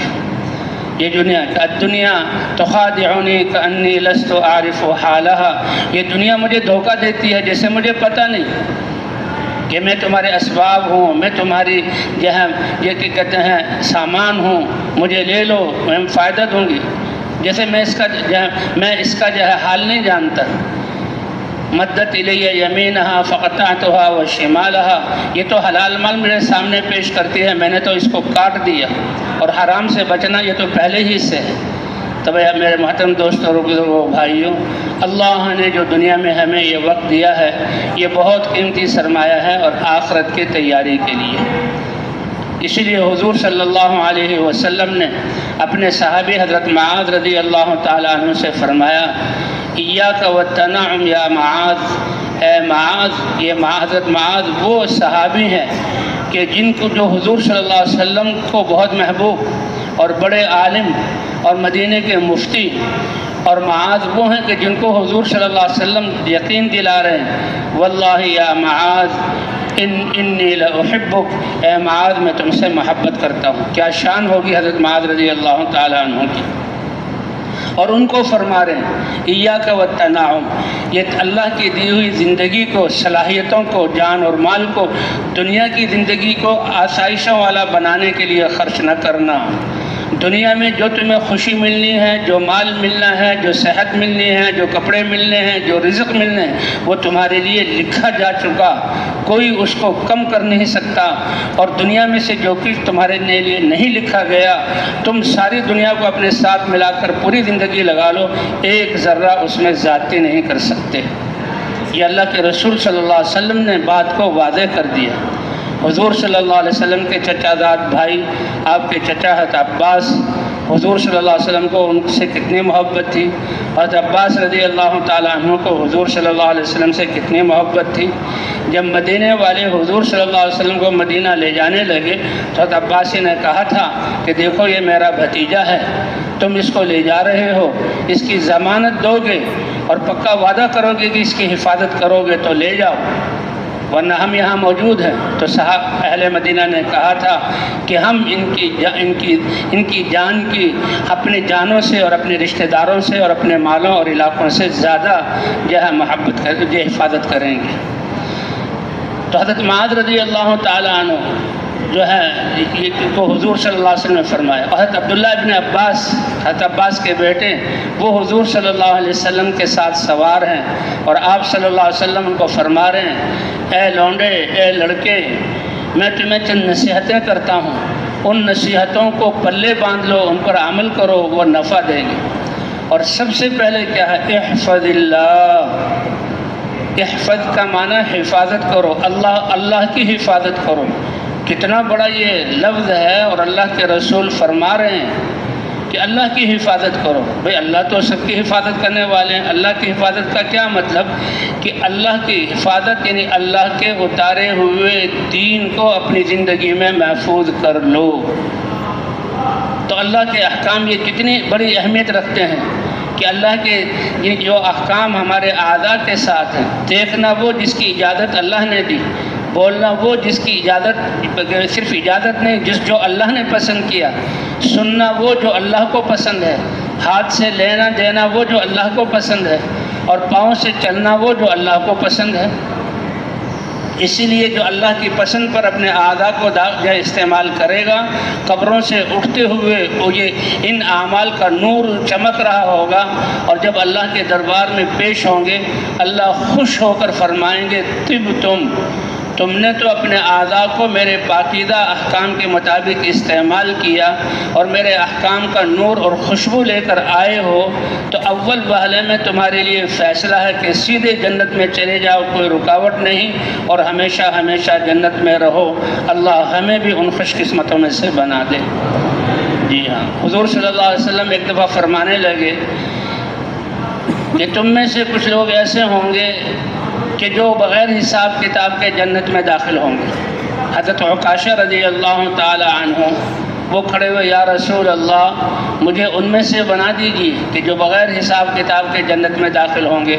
یہ دنیا تخادعنی کانی لست اعرف حالها، یہ دنیا مجھے دھوکہ دیتی ہے جیسے مجھے پتہ نہیں کہ میں تمہارے اسباب ہوں، میں تمہاری یہ کہ کہتے ہیں سامان ہوں، مجھے لے لو میں فائدہ دوں گی، جیسے میں اس کا جو ہے حال نہیں جانتا۔ مدت الی یمینہا فقطعتہا وشمالہا، یہ تو حلال مال میرے سامنے پیش کرتی ہے، میں نے تو اس کو کاٹ دیا، اور حرام سے بچنا یہ تو پہلے ہی سے ہے۔ تب میرے محترم دوستوں، بزرگوں، بھائیوں، اللہ نے جو دنیا میں ہمیں یہ وقت دیا ہے یہ بہت قیمتی سرمایہ ہے، اور آخرت کی تیاری کے لیے۔ اسی لیے حضور صلی اللہ علیہ وسلم نے اپنے صحابی حضرت معاذ رضی اللہ تعالیٰ عنہ سے فرمایا ایاک والتنعم یا معاذ، اے معاذ، یہ حضرت معاذ وہ صحابی ہیں کہ جن کو جو حضور صلی اللہ علیہ وسلم کو بہت محبوب اور بڑے عالم اور مدینے کے مفتی، اور معاذ وہ ہیں کہ جن کو حضور صلی اللہ علیہ وسلم یقین دلا رہے ہیں واللہ یا معاذ انی لأحبک، اے معاذ میں تم سے محبت کرتا ہوں۔ کیا شان ہوگی حضرت معاذ رضی اللہ تعالیٰ عنہ کی۔ اور ان کو فرما رہے ہیں ایاک والتنعم، یہ اللہ کی دی ہوئی زندگی کو، صلاحیتوں کو، جان اور مال کو، دنیا کی زندگی کو آسائشوں والا بنانے کے لیے خرچ نہ کرنا۔ دنیا میں جو تمہیں خوشی ملنی ہے، جو مال ملنا ہے، جو صحت ملنی ہے، جو کپڑے ملنے ہیں، جو رزق ملنے ہیں، وہ تمہارے لیے لکھا جا چکا، کوئی اس کو کم کر نہیں سکتا۔ اور دنیا میں سے جو کچھ تمہارے لیے نہیں لکھا گیا، تم ساری دنیا کو اپنے ساتھ ملا کر پوری زندگی لگا لو، ایک ذرہ اس میں زیادتی نہیں کر سکتے۔ یہ اللہ کے رسول صلی اللہ علیہ وسلم نے بات کو واضح کر دیا۔ حضور صلی اللہ علیہ وسلم کے چچا زاد بھائی، آپ کے چچا حضرت عباس، حضور صلی اللہ علیہ وسلم کو ان سے کتنی محبت تھی، حضرت عباس رضی اللہ تعالیٰ عنہ کو حضور صلی اللہ علیہ وسلم سے کتنی محبت تھی۔ جب مدینے والے حضور صلی اللہ علیہ وسلم کو مدینہ لے جانے لگے تو حضرت عباس نے کہا تھا کہ دیکھو یہ میرا بھتیجا ہے، تم اس کو لے جا رہے ہو، اس کی ضمانت دو گے اور پکا وعدہ کرو گے کہ اس کی حفاظت کرو گے تو لے جاؤ، ورنہ ہم یہاں موجود ہیں۔ تو صاحب اہل مدینہ نے کہا تھا کہ ہم ان کی جان کی اپنی جانوں سے اور اپنے رشتہ داروں سے اور اپنے مالوں اور علاقوں سے زیادہ جو ہے محبت کر کے حفاظت کریں گے۔ تو حضرت معاذ رضی اللہ تعالیٰ عنہ جو ہے یہ کو حضور صلی اللہ علیہ وسلم نے فرمایا. حضرت عبداللہ ابن عباس، حضرت عباس کے بیٹے، وہ حضور صلی اللہ علیہ وسلم کے ساتھ سوار ہیں اور آپ صلی اللہ علیہ وسلم ان کو فرما رہے ہیں، اے لونڈے، اے لڑکے، میں تمہیں چند نصیحتیں کرتا ہوں، ان نصیحتوں کو پلے باندھ لو، ان پر عمل کرو، وہ نفع دیں گے. اور سب سے پہلے کیا ہے؟ احفظ اللہ. احفظ کا معنی حفاظت کرو، اللہ کی حفاظت کرو. کتنا بڑا یہ لفظ ہے، اور اللہ کے رسول فرما رہے ہیں کہ اللہ کی حفاظت کرو. بھئی اللہ تو سب کی حفاظت کرنے والے ہیں. اللہ کی حفاظت کا کیا مطلب؟ کہ اللہ کی حفاظت یعنی اللہ کے اتارے ہوئے دین کو اپنی زندگی میں محفوظ کر لو. تو اللہ کے احکام یہ کتنی بڑی اہمیت رکھتے ہیں کہ اللہ کے جو احکام ہمارے اعضاء کے ساتھ ہیں. دیکھنا وہ جس کی اجازت اللہ نے دی، بولنا وہ جس کی اجازت، صرف اجازت نہیں، جو اللہ نے پسند کیا، سننا وہ جو اللہ کو پسند ہے، ہاتھ سے لینا دینا وہ جو اللہ کو پسند ہے، اور پاؤں سے چلنا وہ جو اللہ کو پسند ہے. اسی لیے جو اللہ کی پسند پر اپنے اعضاء کو استعمال کرے گا، قبروں سے اٹھتے ہوئے یہ ان اعمال کا نور چمک رہا ہوگا، اور جب اللہ کے دربار میں پیش ہوں گے اللہ خوش ہو کر فرمائیں گے، تم نے تو اپنے اعضاء کو میرے پاکیزہ احکام کے مطابق استعمال کیا اور میرے احکام کا نور اور خوشبو لے کر آئے ہو، تو اول وہلے میں تمہارے لیے فیصلہ ہے کہ سیدھے جنت میں چلے جاؤ، کوئی رکاوٹ نہیں، اور ہمیشہ ہمیشہ جنت میں رہو. اللہ ہمیں بھی ان خوش قسمتوں میں سے بنا دے. جی ہاں، حضور صلی اللہ علیہ وسلم ایک دفعہ فرمانے لگے کہ تم میں سے کچھ لوگ ایسے ہوں گے کہ جو بغیر حساب کتاب کے جنت میں داخل ہوں گے. حضرت عکاشہ رضی اللہ تعالی عنہ وہ کھڑے ہوئے، یا رسول اللہ مجھے ان میں سے بنا دیجیے کہ جو بغیر حساب کتاب کے جنت میں داخل ہوں گے.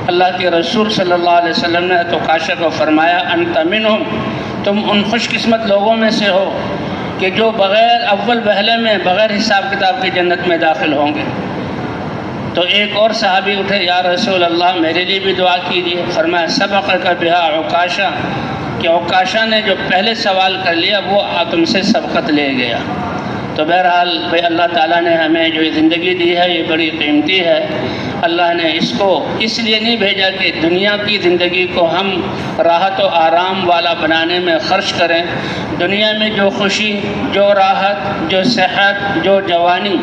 اللہ کے رسول صلی اللہ علیہ وسلم نے حضرت عکاشہ کو فرمایا، انت منہم، تم ان خوش قسمت لوگوں میں سے ہو کہ جو بغیر اول وہلے میں بغیر حساب کتاب کے جنت میں داخل ہوں گے. تو ایک اور صحابی اٹھے، یا رسول اللہ میرے لیے بھی دعا کیجیے. فرمایا، سبقک بہا عکاشہ، کہ عکاشہ نے جو پہلے سوال کر لیا وہ تم سے سبقت لے گیا. تو بہرحال بھائی اللہ تعالیٰ نے ہمیں جو زندگی دی ہے یہ بڑی قیمتی ہے. اللہ نے اس کو اس لیے نہیں بھیجا کہ دنیا کی زندگی کو ہم راحت و آرام والا بنانے میں خرچ کریں. دنیا میں جو خوشی، جو راحت، جو صحت، جو جوانی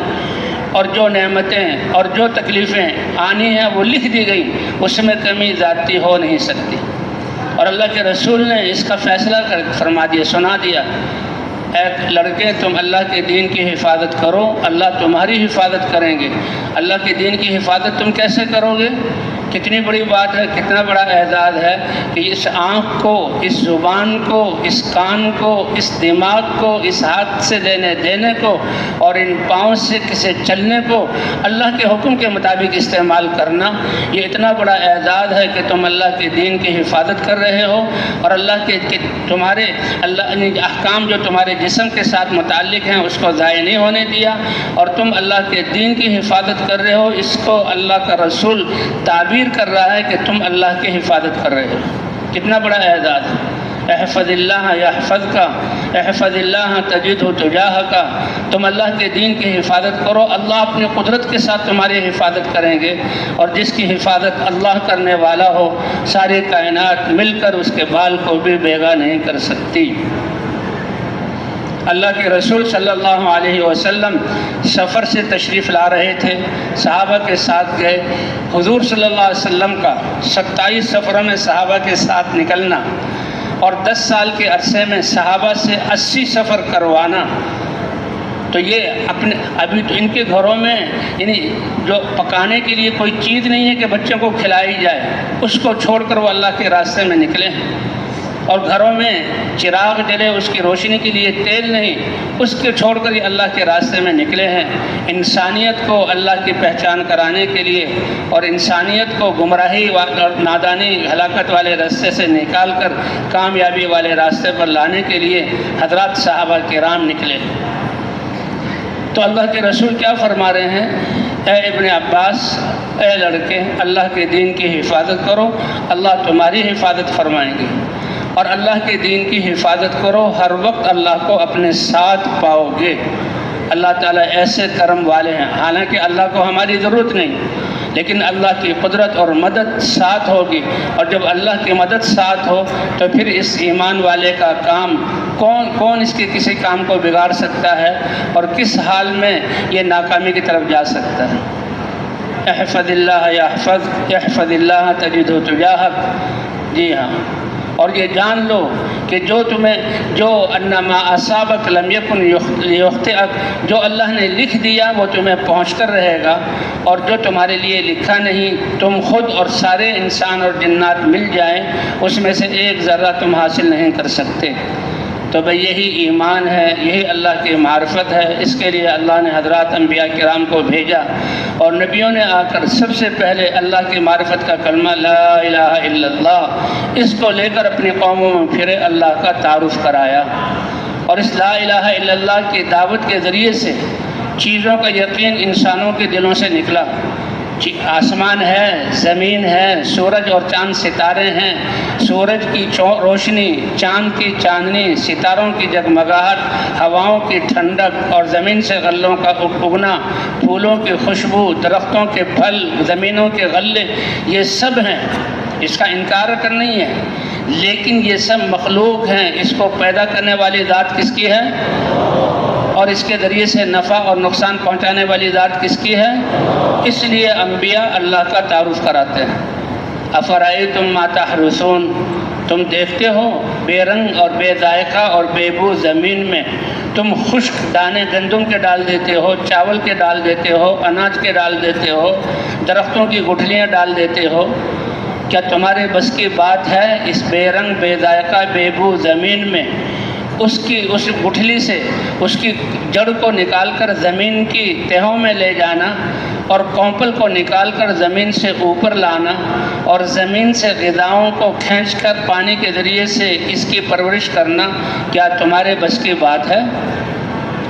اور جو نعمتیں اور جو تکلیفیں آنی ہیں وہ لکھ دی گئی، اس میں کمی ذاتی ہو نہیں سکتی. اور اللہ کے رسول نے اس کا فیصلہ فرما دیا، سنا دیا، اے لڑکے تم اللہ کے دین کی حفاظت کرو، اللہ تمہاری حفاظت کریں گے. اللہ کے دین کی حفاظت تم کیسے کرو گے؟ کتنی بڑی بات ہے، کتنا بڑا اعزاز ہے کہ اس آنکھ کو، اس زبان کو، اس کان کو، اس دماغ کو، اس ہاتھ سے لینے دینے کو اور ان پاؤں سے چلنے کو اللہ کے حکم کے مطابق استعمال کرنا، یہ اتنا بڑا اعزاز ہے کہ تم اللہ کے دین کی حفاظت کر رہے ہو، اور اللہ کے تمہارے اللہ نے احکام جو تمہارے جسم کے ساتھ متعلق ہیں اس کو ضائع نہیں ہونے دیا، اور تم اللہ کے دین کی حفاظت کر رہے ہو. اس کو اللہ کا رسول تعبیر کر رہا ہے کہ تم اللہ کی حفاظت کر رہے ہو. کتنا بڑا اعزاز ہے. احفظ اللہ یحفظک، احفظ اللہ تجدہ تجاہک. تم اللہ کے دین کی حفاظت کرو، اللہ اپنی قدرت کے ساتھ تمہاری حفاظت کریں گے، اور جس کی حفاظت اللہ کرنے والا ہو ساری کائنات مل کر اس کے بال کو بھی بیگا نہیں کر سکتی. اللہ کے رسول صلی اللہ علیہ وسلم سفر سے تشریف لا رہے تھے، صحابہ کے ساتھ گئے. حضور صلی اللہ علیہ وسلم کا 27 سفروں میں صحابہ کے ساتھ نکلنا اور 10 سال کے عرصے میں صحابہ سے 80 سفر کروانا، تو یہ ابھی تو ان کے گھروں میں یعنی جو پکانے کے لیے کوئی چیز نہیں ہے کہ بچوں کو کھلائی جائے، اس کو چھوڑ کر وہ اللہ کے راستے میں نکلے ہیں. اور گھروں میں چراغ جلے اس کی روشنی کے لیے تیل نہیں، اس کے چھوڑ کر یہ اللہ کے راستے میں نکلے ہیں، انسانیت کو اللہ کی پہچان کرانے کے لیے، اور انسانیت کو گمراہی اور نادانی ہلاکت والے راستے سے نکال کر کامیابی والے راستے پر لانے کے لیے حضرات صحابہ کرام نکلے. تو اللہ کے رسول کیا فرما رہے ہیں؟ اے ابن عباس، اے لڑکے، اللہ کے دین کی حفاظت کرو، اللہ تمہاری حفاظت فرمائیں گے. اور اللہ کے دین کی حفاظت کرو، ہر وقت اللہ کو اپنے ساتھ پاؤ گے۔ اللہ تعالیٰ ایسے کرم والے ہیں، حالانکہ اللہ کو ہماری ضرورت نہیں، لیکن اللہ کی قدرت اور مدد ساتھ ہوگی، اور جب اللہ کی مدد ساتھ ہو تو پھر اس ایمان والے کا کام کون اس کے کسی کام کو بگاڑ سکتا ہے، اور کس حال میں یہ ناکامی کی طرف جا سکتا ہے۔ احفظ اللہ احفظ اللہ تجدہ تجاہک، جی ہاں، اور یہ جان لو کہ جو انما اصابک لم یکن لیخطئک، جو اللہ نے لکھ دیا وہ تمہیں پہنچ کر رہے گا، اور جو تمہارے لیے لکھا نہیں تم خود اور سارے انسان اور جنات مل جائیں اس میں سے ایک ذرہ تم حاصل نہیں کر سکتے۔ تو بھئی یہی ایمان ہے، یہی اللہ کی معرفت ہے، اس کے لیے اللہ نے حضرات انبیاء کرام کو بھیجا، اور نبیوں نے آ کر سب سے پہلے اللہ کی معرفت کا کلمہ لا الہ الا اللہ، اس کو لے کر اپنی قوموں میں پھرے اللہ کا تعارف کرایا، اور اس لا الہ الا اللہ کی دعوت کے ذریعے سے چیزوں کا یقین انسانوں کے دلوں سے نکلا۔ آسمان ہے، زمین ہے، سورج اور چاند ستارے ہیں، سورج کی روشنی، چاند کی چاندنی، ستاروں کی جگمگاہٹ، ہواؤں کی ٹھنڈک، اور زمین سے غلوں کا اگنا، پھولوں کی خوشبو، درختوں کے پھل، زمینوں کے غلے، یہ سب ہیں، اس کا انکار کر نہیں ہے، لیکن یہ سب مخلوق ہیں، اس کو پیدا کرنے والی ذات کس کی ہے؟ اور اس کے ذریعے سے نفع اور نقصان پہنچانے والی ذات کس کی ہے؟ اس لیے انبیاء اللہ کا تعارف کراتے ہیں۔ افرأیتم ما تحرثون، تم دیکھتے ہو بے رنگ اور بے ذائقہ اور بے بو زمین میں تم خشک دانے گندم کے ڈال دیتے ہو، چاول کے ڈال دیتے ہو، اناج کے ڈال دیتے ہو، درختوں کی گٹھلیاں ڈال دیتے ہو، کیا تمہارے بس کی بات ہے اس بے رنگ بے ذائقہ بے بو زمین میں اس گٹھلی سے اس کی جڑ کو نکال کر زمین کی تہوں میں لے جانا، اور کونپل کو نکال کر زمین سے اوپر لانا، اور زمین سے غذاؤں کو کھینچ کر پانی کے ذریعے سے اس کی پرورش کرنا، کیا تمہارے بس کی بات ہے؟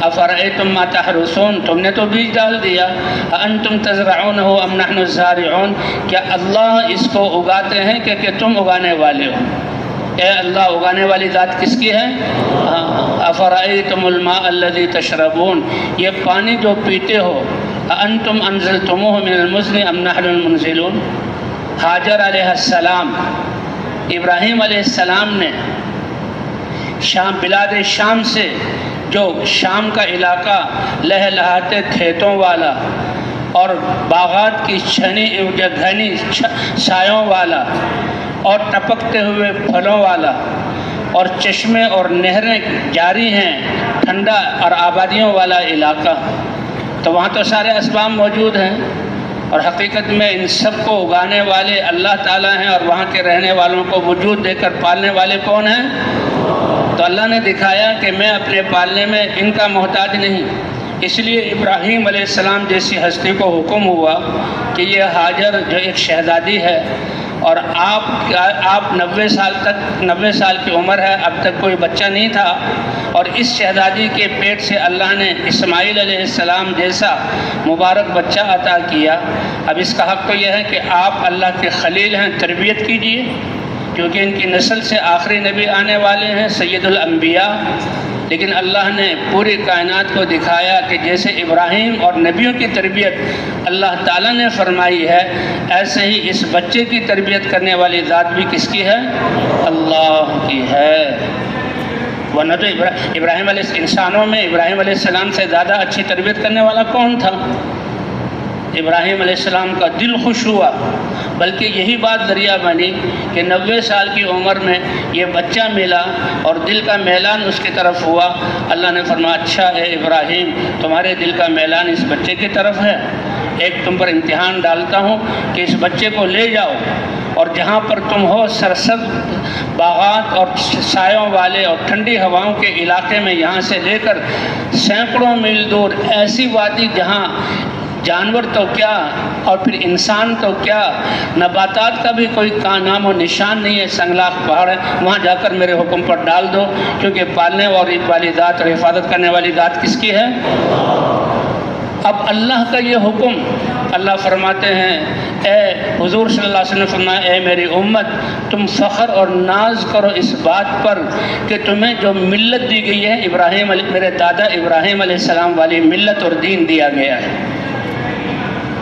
افرأیتم ما تحرثون، تم نے تو بیج ڈال دیا، انتم تزرعونہ ام نحن الزارعون، کیا اللہ اس کو اگاتے ہیں کہ تم اگانے والے ہو؟ اے اللہ، اگانے والی ذات کس کی ہے؟ افرأیتم الماء الذی تشربون، یہ پانی جو پیتے ہو، انتم انزلتموہ من المزن ام نحن المنزلون۔ ہاجر علیہ السلام، ابراہیم علیہ السلام نے بلاد شام سے، جو شام کا علاقہ لہلہاتے کھیتوں والا اور باغات کی گھنی سایوں والا اور ٹپکتے ہوئے پھلوں والا اور چشمے اور نہریں جاری ہیں، ٹھنڈا اور آبادیوں والا علاقہ، تو وہاں تو سارے اسباب موجود ہیں، اور حقیقت میں ان سب کو اگانے والے اللہ تعالیٰ ہیں، اور وہاں کے رہنے والوں کو وجود دے کر پالنے والے کون ہیں؟ تو اللہ نے دکھایا کہ میں اپنے پالنے میں ان کا محتاج نہیں، اس لیے ابراہیم علیہ السلام جیسی ہستی کو حکم ہوا کہ یہ ہاجر جو ایک شہزادی ہے، اور آپ 90 سال کی عمر ہے، اب تک کوئی بچہ نہیں تھا، اور اس شہزادی کے پیٹ سے اللہ نے اسماعیل علیہ السلام جیسا مبارک بچہ عطا کیا۔ اب اس کا حق تو یہ ہے کہ آپ اللہ کے خلیل ہیں، تربیت کیجئے، کیونکہ ان کی نسل سے آخری نبی آنے والے ہیں، سید الانبیاء۔ لیکن اللہ نے پوری کائنات کو دکھایا کہ جیسے ابراہیم اور نبیوں کی تربیت اللہ تعالیٰ نے فرمائی ہے، ایسے ہی اس بچے کی تربیت کرنے والی ذات بھی کس کی ہے؟ اللہ کی ہے۔ ورنہ تو ابراہیم علیہ انسانوں میں ابراہیم علیہ السلام سے زیادہ اچھی تربیت کرنے والا کون تھا؟ ابراہیم علیہ السلام کا دل خوش ہوا، بلکہ یہی بات ذریعہ بنی کہ 90 سال کی عمر میں یہ بچہ ملا اور دل کا میلان اس کی طرف ہوا۔ اللہ نے فرمایا، اچھا اے ابراہیم، تمہارے دل کا میلان اس بچے کی طرف ہے، ایک تم پر امتحان ڈالتا ہوں کہ اس بچے کو لے جاؤ، اور جہاں پر تم ہو سرسبز باغات اور سایوں والے اور ٹھنڈی ہواؤں کے علاقے میں، یہاں سے لے کر سینکڑوں میل دور ایسی وادی جہاں جانور تو کیا اور پھر انسان تو کیا، نباتات کا بھی کوئی نام و نشان نہیں ہے، سنگلاخ پہاڑ ہے، وہاں جا کر میرے حکم پر ڈال دو، کیونکہ پالنے والی ذات اور حفاظت کرنے والی ذات کس کی ہے؟ اب اللہ کا یہ حکم، اللہ فرماتے ہیں، اے حضور صلی اللہ علیہ وسلم نے فرمایا اے میری امت تم فخر اور ناز کرو اس بات پر کہ تمہیں جو ملت دی گئی ہے میرے دادا ابراہیم علیہ السلام والی ملت اور دین دیا گیا ہے۔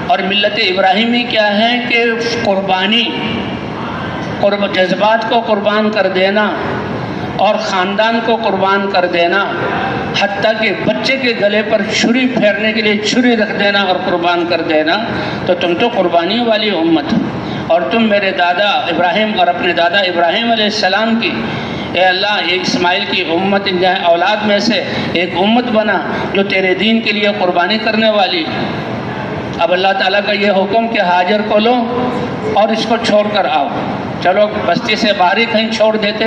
اور ملت ابراہیمی کیا ہے کہ قربانی، جذبات کو قربان کر دینا اور خاندان کو قربان کر دینا، حتیٰ کہ بچے کے گلے پر چھری پھیرنے کے لیے چھری رکھ دینا اور قربان کر دینا، تو تم تو قربانیوں والی امت ہو۔ اور تم میرے دادا ابراہیم اور اپنے دادا ابراہیم علیہ السلام کی اے اللہ یہ اسماعیل کی امت اولاد میں سے ایک امت بنا جو تیرے دین کے لیے قربانی کرنے والی۔ اب اللہ تعالیٰ کا یہ حکم کہ حاجر کو لو اور اس کو چھوڑ کر آؤ۔ چلو بستی سے باہر ہی کہیں چھوڑ دیتے،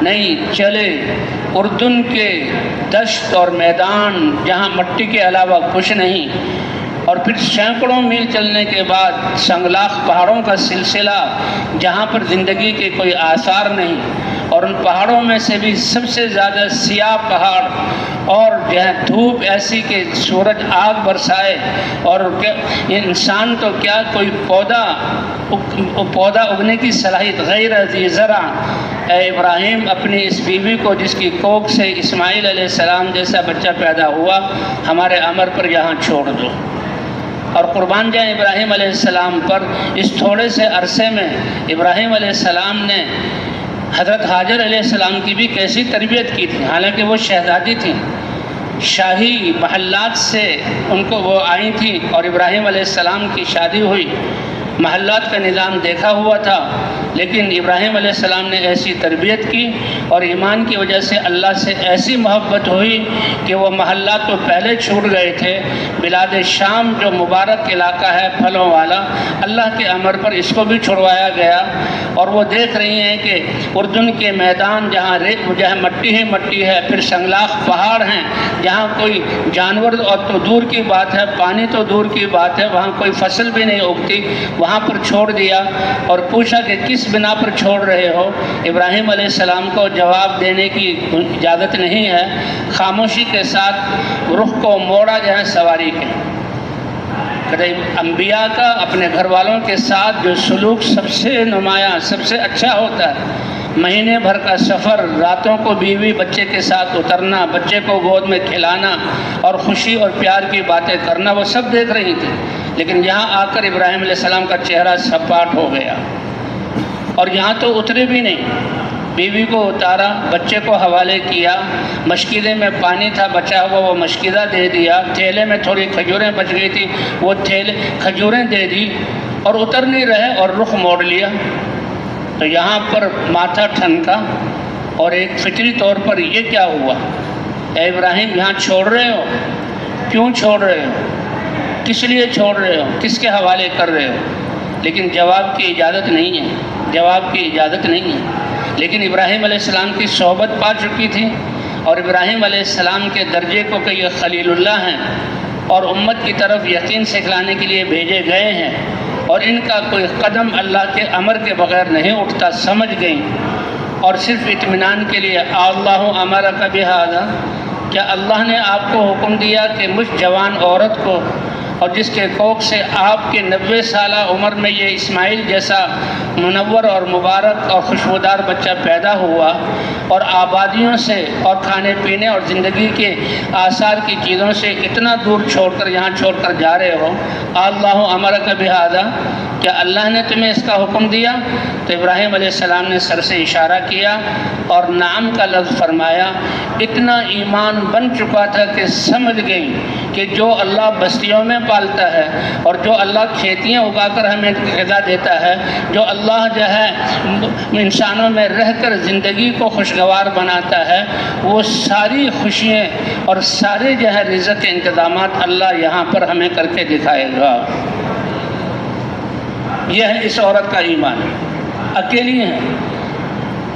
نہیں، چلے اردن کے دشت اور میدان جہاں مٹی کے علاوہ کچھ نہیں، اور پھر سینکڑوں میل چلنے کے بعد سنگلاخ پہاڑوں کا سلسلہ جہاں پر زندگی کے کوئی آثار نہیں، اور ان پہاڑوں میں سے بھی سب سے زیادہ سیاہ پہاڑ، اور جو ہے دھوپ ایسی کہ سورج آگ برسائے، اور انسان تو کیا کوئی پودا اگنے کی صلاحیت غیر ذی زرع۔ اے ابراہیم اپنی اس بیوی کو جس کی کوکھ سے اسماعیل علیہ السلام جیسا بچہ پیدا ہوا ہمارے امر پر یہاں چھوڑ دو اور قربان جائیں ابراہیم علیہ السلام پر۔ اس تھوڑے سے عرصے میں ابراہیم علیہ السلام نے حضرت حاجر علیہ السلام کی بھی کیسی تربیت کی تھی، حالانکہ وہ شہزادی تھیں، شاہی محلات سے ان کو وہ آئی تھیں، اور ابراہیم علیہ السلام کی شادی ہوئی، محلات کا نظام دیکھا ہوا تھا، لیکن ابراہیم علیہ السلام نے ایسی تربیت کی اور ایمان کی وجہ سے اللہ سے ایسی محبت ہوئی کہ وہ محلات تو پہلے چھوٹ گئے تھے، بلاد شام جو مبارک علاقہ ہے پھلوں والا، اللہ کے امر پر اس کو بھی چھڑوایا گیا، اور وہ دیکھ رہی ہیں کہ اردن کے میدان جہاں مٹی ہی مٹی ہے، پھر سنگلاخ پہاڑ ہیں جہاں کوئی جانور اور تو دور کی بات ہے، پانی تو دور کی بات ہے، وہاں کوئی فصل بھی نہیں اگتی، وہاں پر چھوڑ دیا اور پوچھا کہ کس بنا پر چھوڑ رہے ہو؟ ابراہیم علیہ السلام کو جواب دینے کی اجازت نہیں ہے، خاموشی کے ساتھ رخ کو موڑا جو ہے سواری کے۔ انبیاء کا اپنے گھر والوں کے ساتھ جو سلوک سب سے نمایاں، سب سے اچھا ہوتا ہے، مہینے بھر کا سفر، راتوں کو بیوی بچے کے ساتھ اترنا، بچے کو گود میں کھلانا اور خوشی اور پیار کی باتیں کرنا، وہ سب دیکھ رہی تھی، لیکن یہاں آ کر ابراہیم علیہ السلام کا چہرہ سپاٹ ہو گیا، اور یہاں تو اترے بھی نہیں، بیوی کو اتارا، بچے کو حوالے کیا، مشکیزے میں پانی تھا بچا ہوا، وہ مشکیزہ دے دیا، تھیلے میں تھوڑی کھجوریں بچ گئی تھی، وہ کھجوریں دے دی، اور اتر نہیں رہے اور رخ موڑ لیا۔ تو یہاں پر ماتھا ٹھنکا، اور ایک فطری طور پر یہ کیا ہوا؟ اے ابراہیم یہاں چھوڑ رہے ہو؟ کیوں چھوڑ رہے ہو؟ کس لیے چھوڑ رہے ہو؟ کس کے حوالے کر رہے ہو؟ لیکن جواب کی اجازت نہیں ہے، جواب کی اجازت نہیں ہے۔ لیکن ابراہیم علیہ السلام کی صحبت پا چکی تھی، اور ابراہیم علیہ السلام کے درجے کو کہ یہ خلیل اللہ ہیں اور امت کی طرف یقین سکھلانے کے لیے بھیجے گئے ہیں، اور ان کا کوئی قدم اللہ کے امر کے بغیر نہیں اٹھتا، سمجھ گئیں، اور صرف اطمینان کے لیے اللہ امرک بہذا، کیا اللہ نے آپ کو حکم دیا کہ مجھ جوان عورت کو، اور جس کے کوکھ سے آپ کے 90 سالہ عمر میں یہ اسماعیل جیسا منور اور مبارک اور خوشبودار بچہ پیدا ہوا، اور آبادیوں سے اور کھانے پینے اور زندگی کے آثار کی چیزوں سے اتنا دور چھوڑ کر یہاں چھوڑ کر جا رہے ہو، اللہ امرک بہذا، کیا اللہ نے تمہیں اس کا حکم دیا؟ تو ابراہیم علیہ السلام نے سر سے اشارہ کیا اور نعم کا لفظ فرمایا۔ اتنا ایمان بن چکا تھا کہ سمجھ گئی کہ جو اللہ بستیوں میں پالتا ہے، اور جو اللہ کھیتیاں اگا کر ہمیں غذا دیتا ہے، جو اللہ جو ہے انسانوں میں رہ کر زندگی کو خوشگوار بناتا ہے، وہ ساری خوشیاں اور سارے جو ہے رزق کے انتظامات اللہ یہاں پر ہمیں کر کے دکھائے گا۔ یہ ہے اس عورت کا ایمان۔ اکیلی ہیں،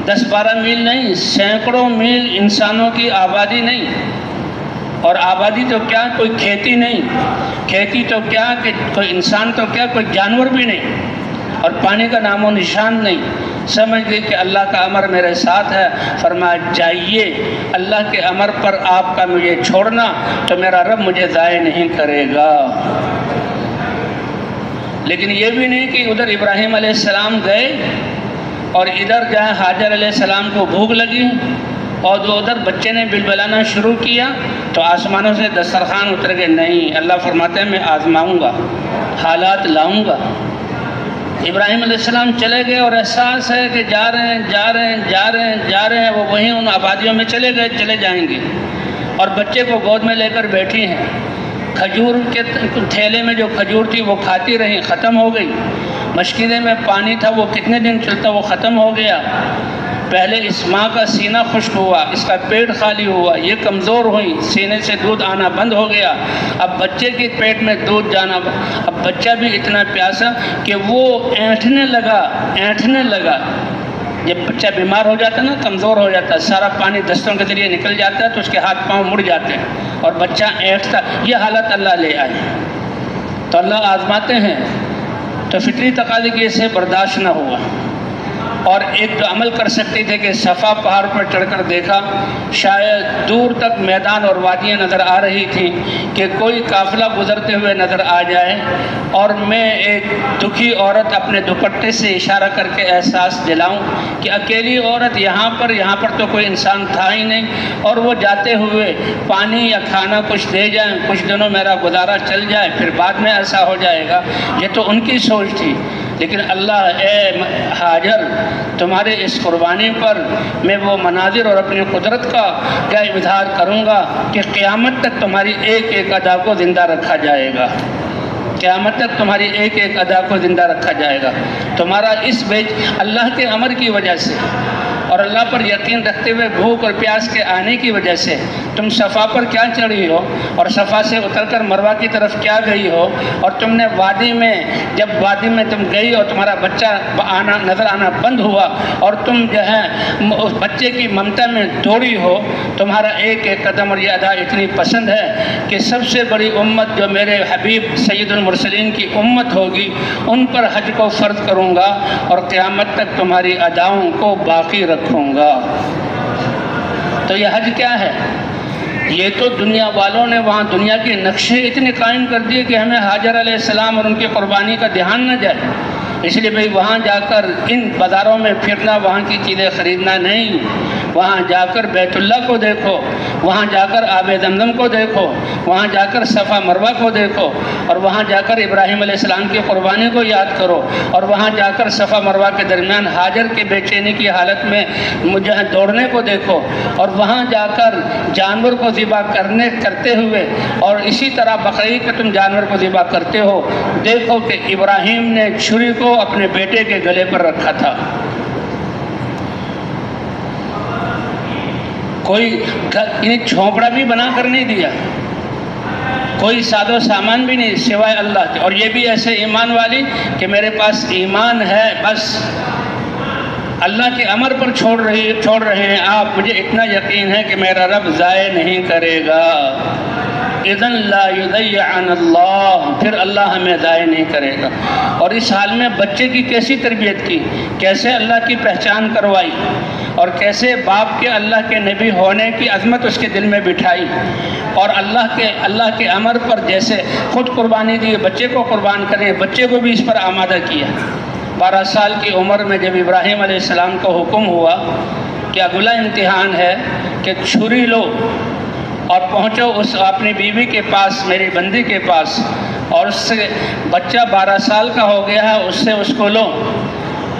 10-12 میل نہیں، سینکڑوں میل انسانوں کی آبادی نہیں، اور آبادی تو کیا، کوئی کھیتی نہیں، کھیتی تو کیا کہ کوئی انسان تو کیا، کوئی جانور بھی نہیں، اور پانی کا نام و نشان نہیں۔ سمجھ گئی کہ اللہ کا امر میرے ساتھ ہے، فرمایا جائیے، اللہ کے امر پر آپ کا مجھے چھوڑنا تو میرا رب مجھے ضائع نہیں کرے گا۔ لیکن یہ بھی نہیں کہ ادھر ابراہیم علیہ السلام گئے اور ادھر جو ہے حاجر علیہ السلام کو بھوک لگی اور جو ادھر بچے نے بلبلانا شروع کیا تو آسمانوں سے دسترخوان اتر گئے. نہیں، اللہ فرماتے ہیں میں آزماؤں گا، حالات لاؤں گا. ابراہیم علیہ السلام چلے گئے اور احساس ہے کہ جا رہے ہیں وہ وہیں ان آبادیوں میں چلے جائیں گے اور بچے کو گود میں لے کر بیٹھی ہیں. کھجور کے تھیلے میں جو کھجور تھی وہ کھاتی رہی، ختم ہو گئی. مشکینے میں پانی تھا وہ کتنے دن چلتا وہ ختم ہو گیا. پہلے اس ماں کا سینہ خشک ہوا، اس کا پیٹ خالی ہوا، یہ کمزور ہوئی، سینے سے دودھ آنا بند ہو گیا. اب بچے کے پیٹ میں دودھ جانا، اب بچہ بھی اتنا پیاسا کہ وہ اینٹھنے لگا. جب بچہ بیمار ہو جاتا ہے نا، کمزور ہو جاتا ہے، سارا پانی دستوں کے ذریعے نکل جاتا ہے تو اس کے ہاتھ پاؤں مڑ جاتے ہیں اور بچہ اینٹھتا. یہ حالت اللہ لے آئے. تو اللہ آزماتے ہیں تو فطری تقاضے کی اسے برداشت نہ ہوا. اور ایک جو عمل کر سکتے تھے کہ صفا پہاڑ پر چڑھ کر دیکھا، شاید دور تک میدان اور وادیاں نظر آ رہی تھیں کہ کوئی قافلہ گزرتے ہوئے نظر آ جائے اور میں ایک دکھی عورت اپنے دوپٹے سے اشارہ کر کے احساس دلاؤں کہ اکیلی عورت یہاں پر تو کوئی انسان تھا ہی نہیں، اور وہ جاتے ہوئے پانی یا کھانا کچھ دے جائیں، کچھ دنوں میرا گزارا چل جائے، پھر بعد میں ایسا ہو جائے گا. یہ تو ان کی سوچ تھی. لیکن اللہ، اے حاجر، تمہارے اس قربانی پر میں وہ مناظر اور اپنی قدرت کا کیا اظہار کروں گا کہ قیامت تک تمہاری ایک ایک ادا کو زندہ رکھا جائے گا. قیامت تک تمہاری ایک ایک ادا کو زندہ رکھا جائے گا. تمہارا اس اللہ کے امر کی وجہ سے اور اللہ پر یقین رکھتے ہوئے بھوک اور پیاس کے آنے کی وجہ سے تم صفا پر کیا چڑھی ہو اور صفا سے اتر کر مروہ کی طرف کیا گئی ہو، اور تم نے جب وادی میں تم گئی اور تمہارا بچہ نظر آنا بند ہوا اور تم جو ہے اس بچے کی ممتا میں دوڑی ہو. تمہارا ایک ایک قدم اور یہ ادا اتنی پسند ہے کہ سب سے بڑی امت جو میرے حبیب سید المرسلین کی امت ہوگی، ان پر حج کو فرض کروں گا اور قیامت تک تمہاری اداؤں کو باقی رکھوں گا. تو یہ حج کیا ہے؟ یہ تو دنیا والوں نے وہاں دنیا کے نقشے اتنے قائم کر دیے کہ ہمیں حاجر علیہ السلام اور ان کی قربانی کا دھیان نہ جائے. اس لیے بھئی وہاں جا کر ان بازاروں میں پھرنا، وہاں کی چیزیں خریدنا نہیں. وہاں جا کر بیت اللہ کو دیکھو، وہاں جا کر آب زمزم کو دیکھو، وہاں جا کر صفا مروہ کو دیکھو، اور وہاں جا کر ابراہیم علیہ السلام کی قربانی کو یاد کرو، اور وہاں جا کر صفا مروہ کے درمیان حاجر کے بے چینی کی حالت میں دوڑنے کو دیکھو، اور وہاں جا کر جانور کو ذبح کرتے ہوئے، اور اسی طرح بقرعید پہ تم جانور کو ذبح کرتے ہو، دیکھو کہ ابراہیم نے چھری کو اپنے بیٹے کے گلے پر رکھا تھا. کوئی انہیں جھونپڑا بھی بنا کر نہیں دیا، کوئی ساز و سامان بھی نہیں سوائے اللہ کے. اور یہ بھی ایسے ایمان والی کہ میرے پاس ایمان ہے، بس اللہ کے امر پر چھوڑ رہے ہیں آپ، مجھے اتنا یقین ہے کہ میرا رب ضائع نہیں کرے گا. اذن لا یضیعن اللہ، پھر اللہ ہمیں ضائع نہیں کرے گا. اور اس حال میں بچے کی کیسی تربیت کی، کیسے اللہ کی پہچان کروائی، اور کیسے باپ کے اللہ کے نبی ہونے کی عظمت اس کے دل میں بٹھائی، اور اللہ کے امر پر جیسے خود قربانی دی، بچے کو قربان کریں، بچے کو بھی اس پر آمادہ کیا. 12 سال کی عمر میں جب ابراہیم علیہ السلام کو حکم ہوا کہ اگلا امتحان ہے کہ چھری لو اور پہنچو اس اپنی بیوی کے پاس، میری بندی کے پاس، اور اس سے بچہ 12 سال کا ہو گیا ہے، اس کو لو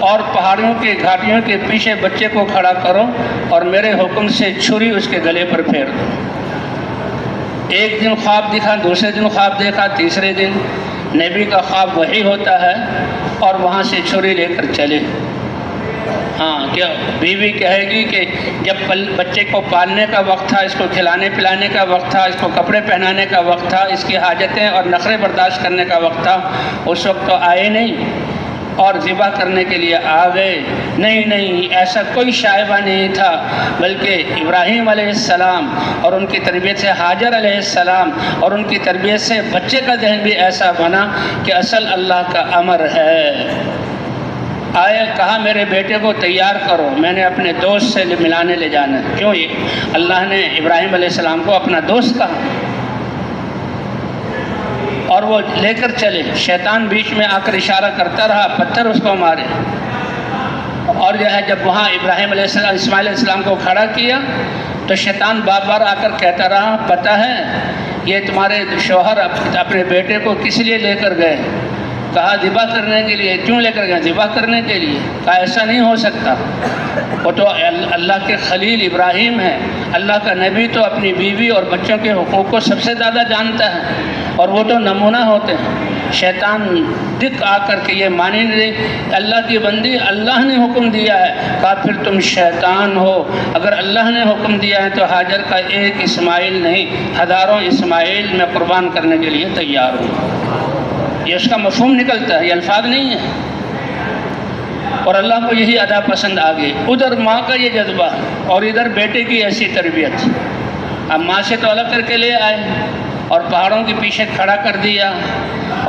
اور پہاڑیوں کے گھاٹیوں کے پیچھے بچے کو کھڑا کرو اور میرے حکم سے چھری اس کے گلے پر پھیر دو. ایک دن خواب دکھا، دوسرے دن خواب دیکھا، تیسرے دن نبی کا خواب وہی ہوتا ہے، اور وہاں سے چھری لے کر چلے. ہاں، کیا بیوی کہے گی کہ جب بچے کو پالنے کا وقت تھا، اس کو کھلانے پلانے کا وقت تھا، اس کو کپڑے پہنانے کا وقت تھا، اس کی حاجتیں اور نخرے برداشت کرنے کا وقت تھا، اس وقت تو آئے نہیں اور ذبح کرنے کے لیے آ گئے. نہیں، ایسا کوئی شائبہ نہیں تھا، بلکہ ابراہیم علیہ السلام اور ان کی تربیت سے حاجر علیہ السلام اور ان کی تربیت سے بچے کا ذہن بھی ایسا بنا کہ اصل اللہ کا امر ہے. آئے، کہا میرے بیٹے کو تیار کرو، میں نے اپنے دوست سے ملانے لے جانا ہے. کیوں؟ یہ اللہ نے ابراہیم علیہ السلام کو اپنا دوست کہا. اور وہ لے کر چلے، شیطان بیچ میں آ کر اشارہ کرتا رہا پتھر اس کو مارے، اور جو ہے جب وہاں ابراہیم علیہ السلام اسماعیل علیہ السلام کو کھڑا کیا تو شیطان بار بار آ کر کہتا رہا پتہ ہے یہ تمہارے شوہر اپنے بیٹے کو کس لیے لے کر گئے؟ کہا ذبح کرنے کے لیے۔ کیوں لے کر گئے؟ ذبح کرنے کے لیے۔ کہا ایسا نہیں ہو سکتا، وہ تو اللہ کے خلیل ابراہیم ہے، اللہ کا نبی تو اپنی بیوی اور بچوں کے حقوق کو سب سے زیادہ جانتا ہے، اور وہ تو نمونہ ہوتے ہیں۔ شیطان دکھ آ کر کے یہ مانی نہیں، اللہ کی بندی اللہ نے حکم دیا ہے۔ کہا پھر تم شیطان ہو، اگر اللہ نے حکم دیا ہے تو حاجر کا ایک اسماعیل نہیں ہزاروں اسماعیل میں قربان کرنے کے لیے تیار ہوں۔ یہ اس کا مفہوم نکلتا ہے، یہ الفاظ نہیں ہے، اور اللہ کو یہی ادا پسند آ گئی۔ ادھر ماں کا یہ جذبہ اور ادھر بیٹے کی ایسی تربیت۔ اب ماں سے تو الگ کر کے لے آئے اور پہاڑوں کے پیچھے کھڑا کر دیا،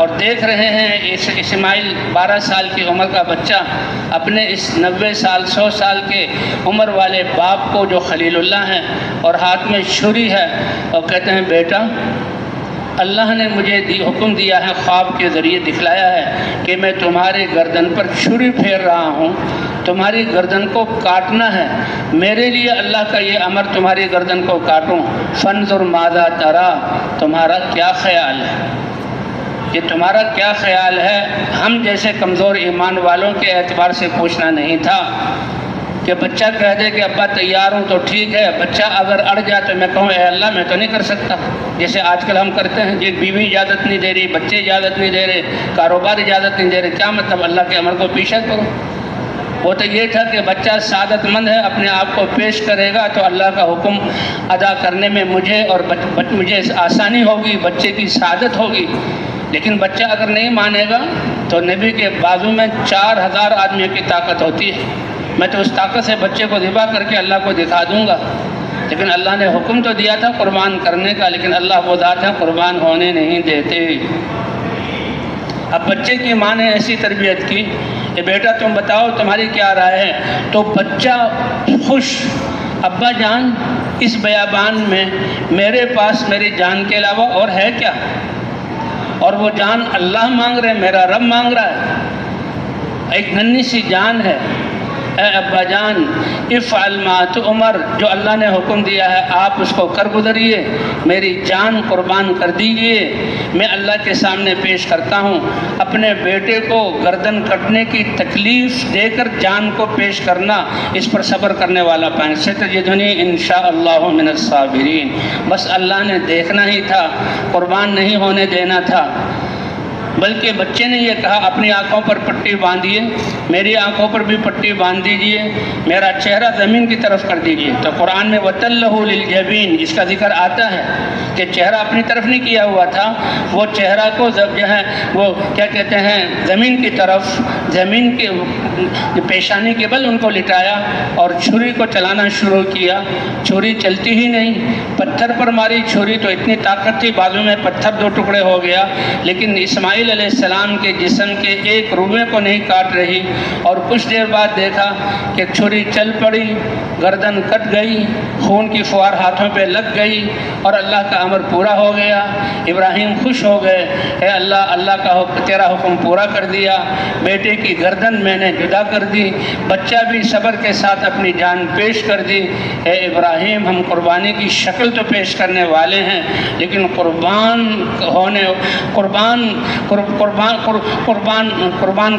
اور دیکھ رہے ہیں اسماعیل 12 سال کی عمر کا بچہ اپنے اس 90 سال 100 سال کے عمر والے باپ کو جو خلیل اللہ ہیں اور ہاتھ میں چھری ہے، اور کہتے ہیں بیٹا اللہ نے مجھے حکم دیا ہے، خواب کے ذریعے دکھلایا ہے کہ میں تمہارے گردن پر چھری پھیر رہا ہوں، تمہاری گردن کو کاٹنا ہے، میرے لیے اللہ کا یہ امر تمہاری گردن کو کاٹوں، فانظر ماذا ترى، تمہارا کیا خیال ہے؟ یہ تمہارا کیا خیال ہے؟ ہم جیسے کمزور ایمان والوں کے اعتبار سے پوچھنا نہیں تھا کہ بچہ کہہ دے کہ ابا تیار ہوں تو ٹھیک ہے، بچہ اگر اڑ جائے تو میں کہوں اے اللہ میں تو نہیں کر سکتا، جیسے آج کل ہم کرتے ہیں، جی بیوی اجازت نہیں دے رہی، بچے اجازت نہیں دے رہے، کاروبار اجازت نہیں دے رہے، کیا مطلب اللہ کے امر کو پیچھے کرو؟ وہ تو یہ تھا کہ بچہ سعادت مند ہے، اپنے آپ کو پیش کرے گا تو اللہ کا حکم ادا کرنے میں مجھے اور مجھے آسانی ہوگی، بچے کی سعادت ہوگی۔ لیکن بچہ اگر نہیں مانے گا تو نبی کے بازو میں 4000 آدمیوں کی طاقت ہوتی ہے، میں تو اس طاقت سے بچے کو ذبح کر کے اللہ کو دکھا دوں گا۔ لیکن اللہ نے حکم تو دیا تھا قربان کرنے کا، لیکن اللہ وہ ذات ہے قربان ہونے نہیں دیتے۔ اب بچے کی ماں نے ایسی تربیت کی کہ بیٹا تم بتاؤ تمہاری کیا رائے ہے؟ تو بچہ خوش، ابا جان اس بیابان میں میرے پاس میری جان کے علاوہ اور ہے کیا؟ اور وہ جان اللہ مانگ رہے، میرا رب مانگ رہا ہے، ایک ننھی سی جان ہے۔ اے ابا جان افعل ما تؤمر، جو اللہ نے حکم دیا ہے آپ اس کو کر گزریے، میری جان قربان کر دیجیے۔ میں اللہ کے سامنے پیش کرتا ہوں، اپنے بیٹے کو گردن کٹنے کی تکلیف دے کر جان کو پیش کرنا، اس پر صبر کرنے والا پائیں، ستجدنی انشاءاللہ من الصابرین۔ بس اللہ نے دیکھنا ہی تھا، قربان نہیں ہونے دینا تھا۔ بلکہ بچے نے یہ کہا اپنی آنکھوں پر پٹی باندھیے، میری آنکھوں پر بھی پٹی باندھ دیجیے، میرا چہرہ زمین کی طرف کر دیجیے۔ تو قرآن میں وَتَلَّهُ لِلْجَبِينِ اس کا ذکر آتا ہے کہ چہرہ اپنی طرف نہیں کیا ہوا تھا، وہ چہرہ کو جو ہے وہ کیا کہتے ہیں زمین کی طرف، زمین کے پیشانی کے بل ان کو لٹایا اور چھری کو چلانا شروع کیا۔ چھری چلتی ہی نہیں، پتھر پر ماری چھری تو اتنی طاقت تھی بازو میں پتھر 2 ٹکڑے ہو گیا، لیکن اسماعیل علیہ السلام کے جسم کے ایک روئے کو نہیں کاٹ رہی، اور کچھ دیر بعد دیکھا کہ چھری چل پڑی، گردن کٹ گئی، خون کی فوار ہاتھوں پہ لگ گئی، اور اللہ کا امر پورا ہو گیا۔ ابراہیم خوش ہو گئے، اے اللہ، اللہ کا تیرا حکم پورا کر دیا، بیٹے کی گردن میں نے جدا کر دی، بچہ بھی صبر کے ساتھ اپنی جان پیش کر دی۔ اے ابراہیم ہم قربانی کی شکل تو پیش کرنے والے ہیں، لیکن قربان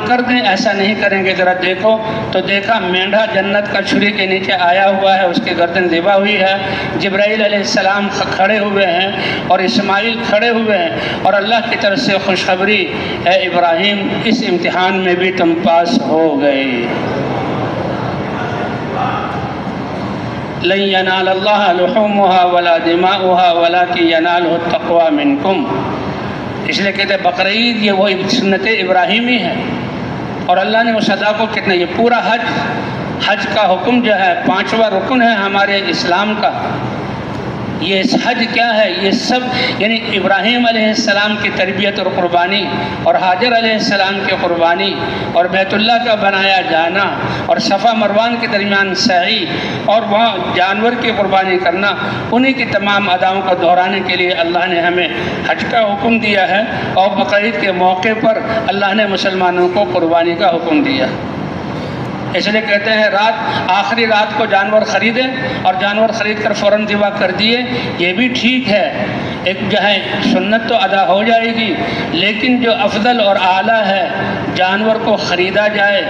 کر دیں ایسا نہیں کریں گے۔ ذرا دیکھو تو دیکھا مینڈھا جنت کا چھری کے نیچے آیا ہوا ہے، اس کی گردن ذبح ہوئی ہے، جبرائیل علیہ السلام کھڑے ہوئے ہیں اور اسماعیل کھڑے ہوئے ہیں، اور اللہ کی طرف سے خوشخبری، اے ابراہیم اس امتحان میں بھی تم پاس ہو گئے۔ لن ینال اللہ لحومها ولا دماؤها ولکن ینالہ التقوی منکم۔ اس لیے کہتے ہیں بقرعید یہ وہی سنت ابراہیمی ہے، اور اللہ نے اس ادا کو کتنا، یہ پورا حج کا حکم جو ہے 5واں رکن ہے ہمارے اسلام کا، یہ حج کیا ہے؟ یہ سب یعنی ابراہیم علیہ السلام کی تربیت اور قربانی، اور حاجر علیہ السلام کی قربانی، اور بیت اللہ کا بنایا جانا، اور صفا مروان کے درمیان سعی، اور وہاں جانور کی قربانی کرنا، انہی کی تمام اداؤں کو دہرانے کے لیے اللہ نے ہمیں حج کا حکم دیا ہے، اور بقرعید کے موقع پر اللہ نے مسلمانوں کو قربانی کا حکم دیا۔ اس لیے کہتے ہیں آخری رات کو جانور خریدیں اور جانور خرید کر فوراً ذبح کر دیے، یہ بھی ٹھیک ہے، ایک جو ہے سنت تو ادا ہو جائے گی، لیکن جو افضل اور اعلیٰ ہے جانور کو خریدا جائے،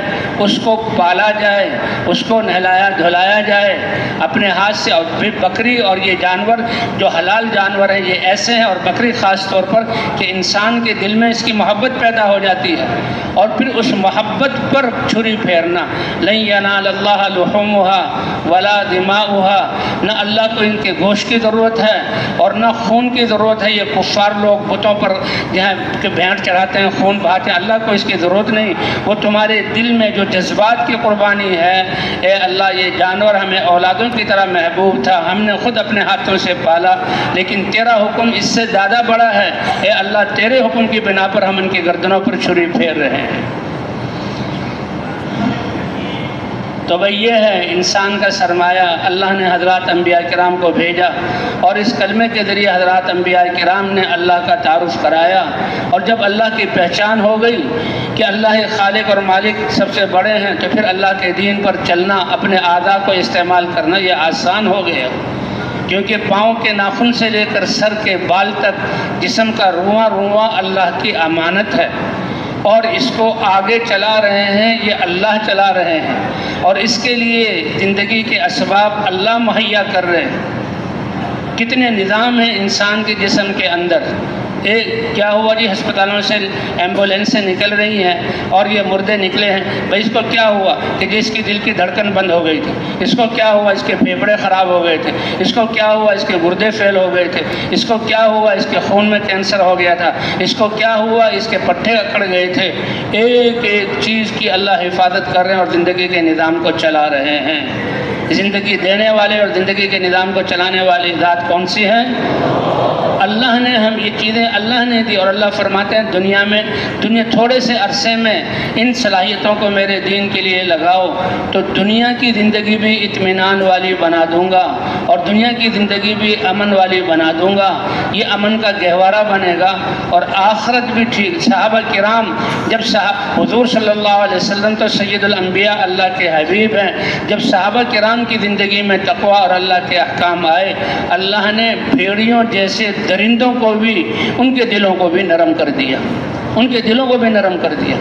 اس کو پالا جائے، اس کو نہلایا دھلایا جائے اپنے ہاتھ سے، اور پھر بکری اور یہ جانور جو حلال جانور ہیں یہ ایسے ہیں، اور بکری خاص طور پر کہ انسان کے دل میں اس کی محبت پیدا ہو جاتی ہے، اور پھر اس محبت پر چھری پھیرنا، لن ینال اللہ لحومها ولا دماؤها، نہ اللہ کو ان کے گوشت کی ضرورت ہے اور نہ خون کی ضرورت ہے۔ یہ کفار لوگ بتوں پر جہاں کہ بھینٹ چڑھاتے ہیں، خون بہاتے ہیں، اللہ کو اس کی ضرورت نہیں، وہ تمہارے دل میں جو جذبات کی قربانی ہے، اے اللہ یہ جانور ہمیں اولادوں کی طرح محبوب تھا، ہم نے خود اپنے ہاتھوں سے پالا، لیکن تیرا حکم اس سے زیادہ بڑا ہے، اے اللہ تیرے حکم کی بنا پر ہم ان کی گردنوں پر چھری پھیر رہے ہیں۔ تو بھئی یہ ہے انسان کا سرمایہ، اللہ نے حضرات انبیاء کرام کو بھیجا، اور اس کلمے کے ذریعے حضرات انبیاء کرام نے اللہ کا تعارف کرایا، اور جب اللہ کی پہچان ہو گئی کہ اللہ خالق اور مالک سب سے بڑے ہیں، تو پھر اللہ کے دین پر چلنا، اپنے اعضاء کو استعمال کرنا یہ آسان ہو گیا، کیونکہ پاؤں کے ناخن سے لے کر سر کے بال تک جسم کا رواں رواں اللہ کی امانت ہے، اور اس کو آگے چلا رہے ہیں یہ اللہ چلا رہے ہیں، اور اس کے لیے زندگی کے اسباب اللہ مہیا کر رہے ہیں۔ کتنے نظام ہیں انسان کے جسم کے اندر، کیا ہوا جی ہسپتالوں سے ایمبولینسیں نکل رہی ہیں اور یہ مردے نکلے ہیں، بھائی اس کو کیا ہوا کہ جس کی دل کی دھڑکن بند ہو گئی تھی، اس کو کیا ہوا اس کے پھیپھڑے خراب ہو گئے تھے، اس کو کیا ہوا اس کے گردے فیل ہو گئے تھے، اس کو کیا ہوا اس کے خون میں کینسر ہو گیا تھا، اس کو کیا ہوا اس کے پٹھے اکڑ گئے تھے۔ ایک ایک چیز کی اللہ حفاظت کر رہے ہیں اور زندگی کے نظام کو چلا رہے ہیں۔ زندگی دینے والے اور زندگی کے نظام کو چلانے والی ذات کون سی ہے؟ اللہ نے ہم یہ چیزیں اللہ نے دی، اور اللہ فرماتے ہیں دنیا تھوڑے سے عرصے میں ان صلاحیتوں کو میرے دین کے لیے لگاؤ تو دنیا کی زندگی بھی اطمینان والی بنا دوں گا، اور دنیا کی زندگی بھی امن والی بنا دوں گا، یہ امن کا گہوارہ بنے گا، اور آخرت بھی ٹھیک۔ صحابہ کرام جب حضور صلی اللہ علیہ وسلم تو سید الانبیاء اللہ کے حبیب ہیں، جب صحابہ کرام کی زندگی میں تقویٰ اور اللہ کے احکام آئے، اللہ نے بھیڑیوں جیسے درندوں کو بھی ان کے دلوں کو بھی نرم کر دیا، ان کے دلوں کو بھی نرم کر دیا۔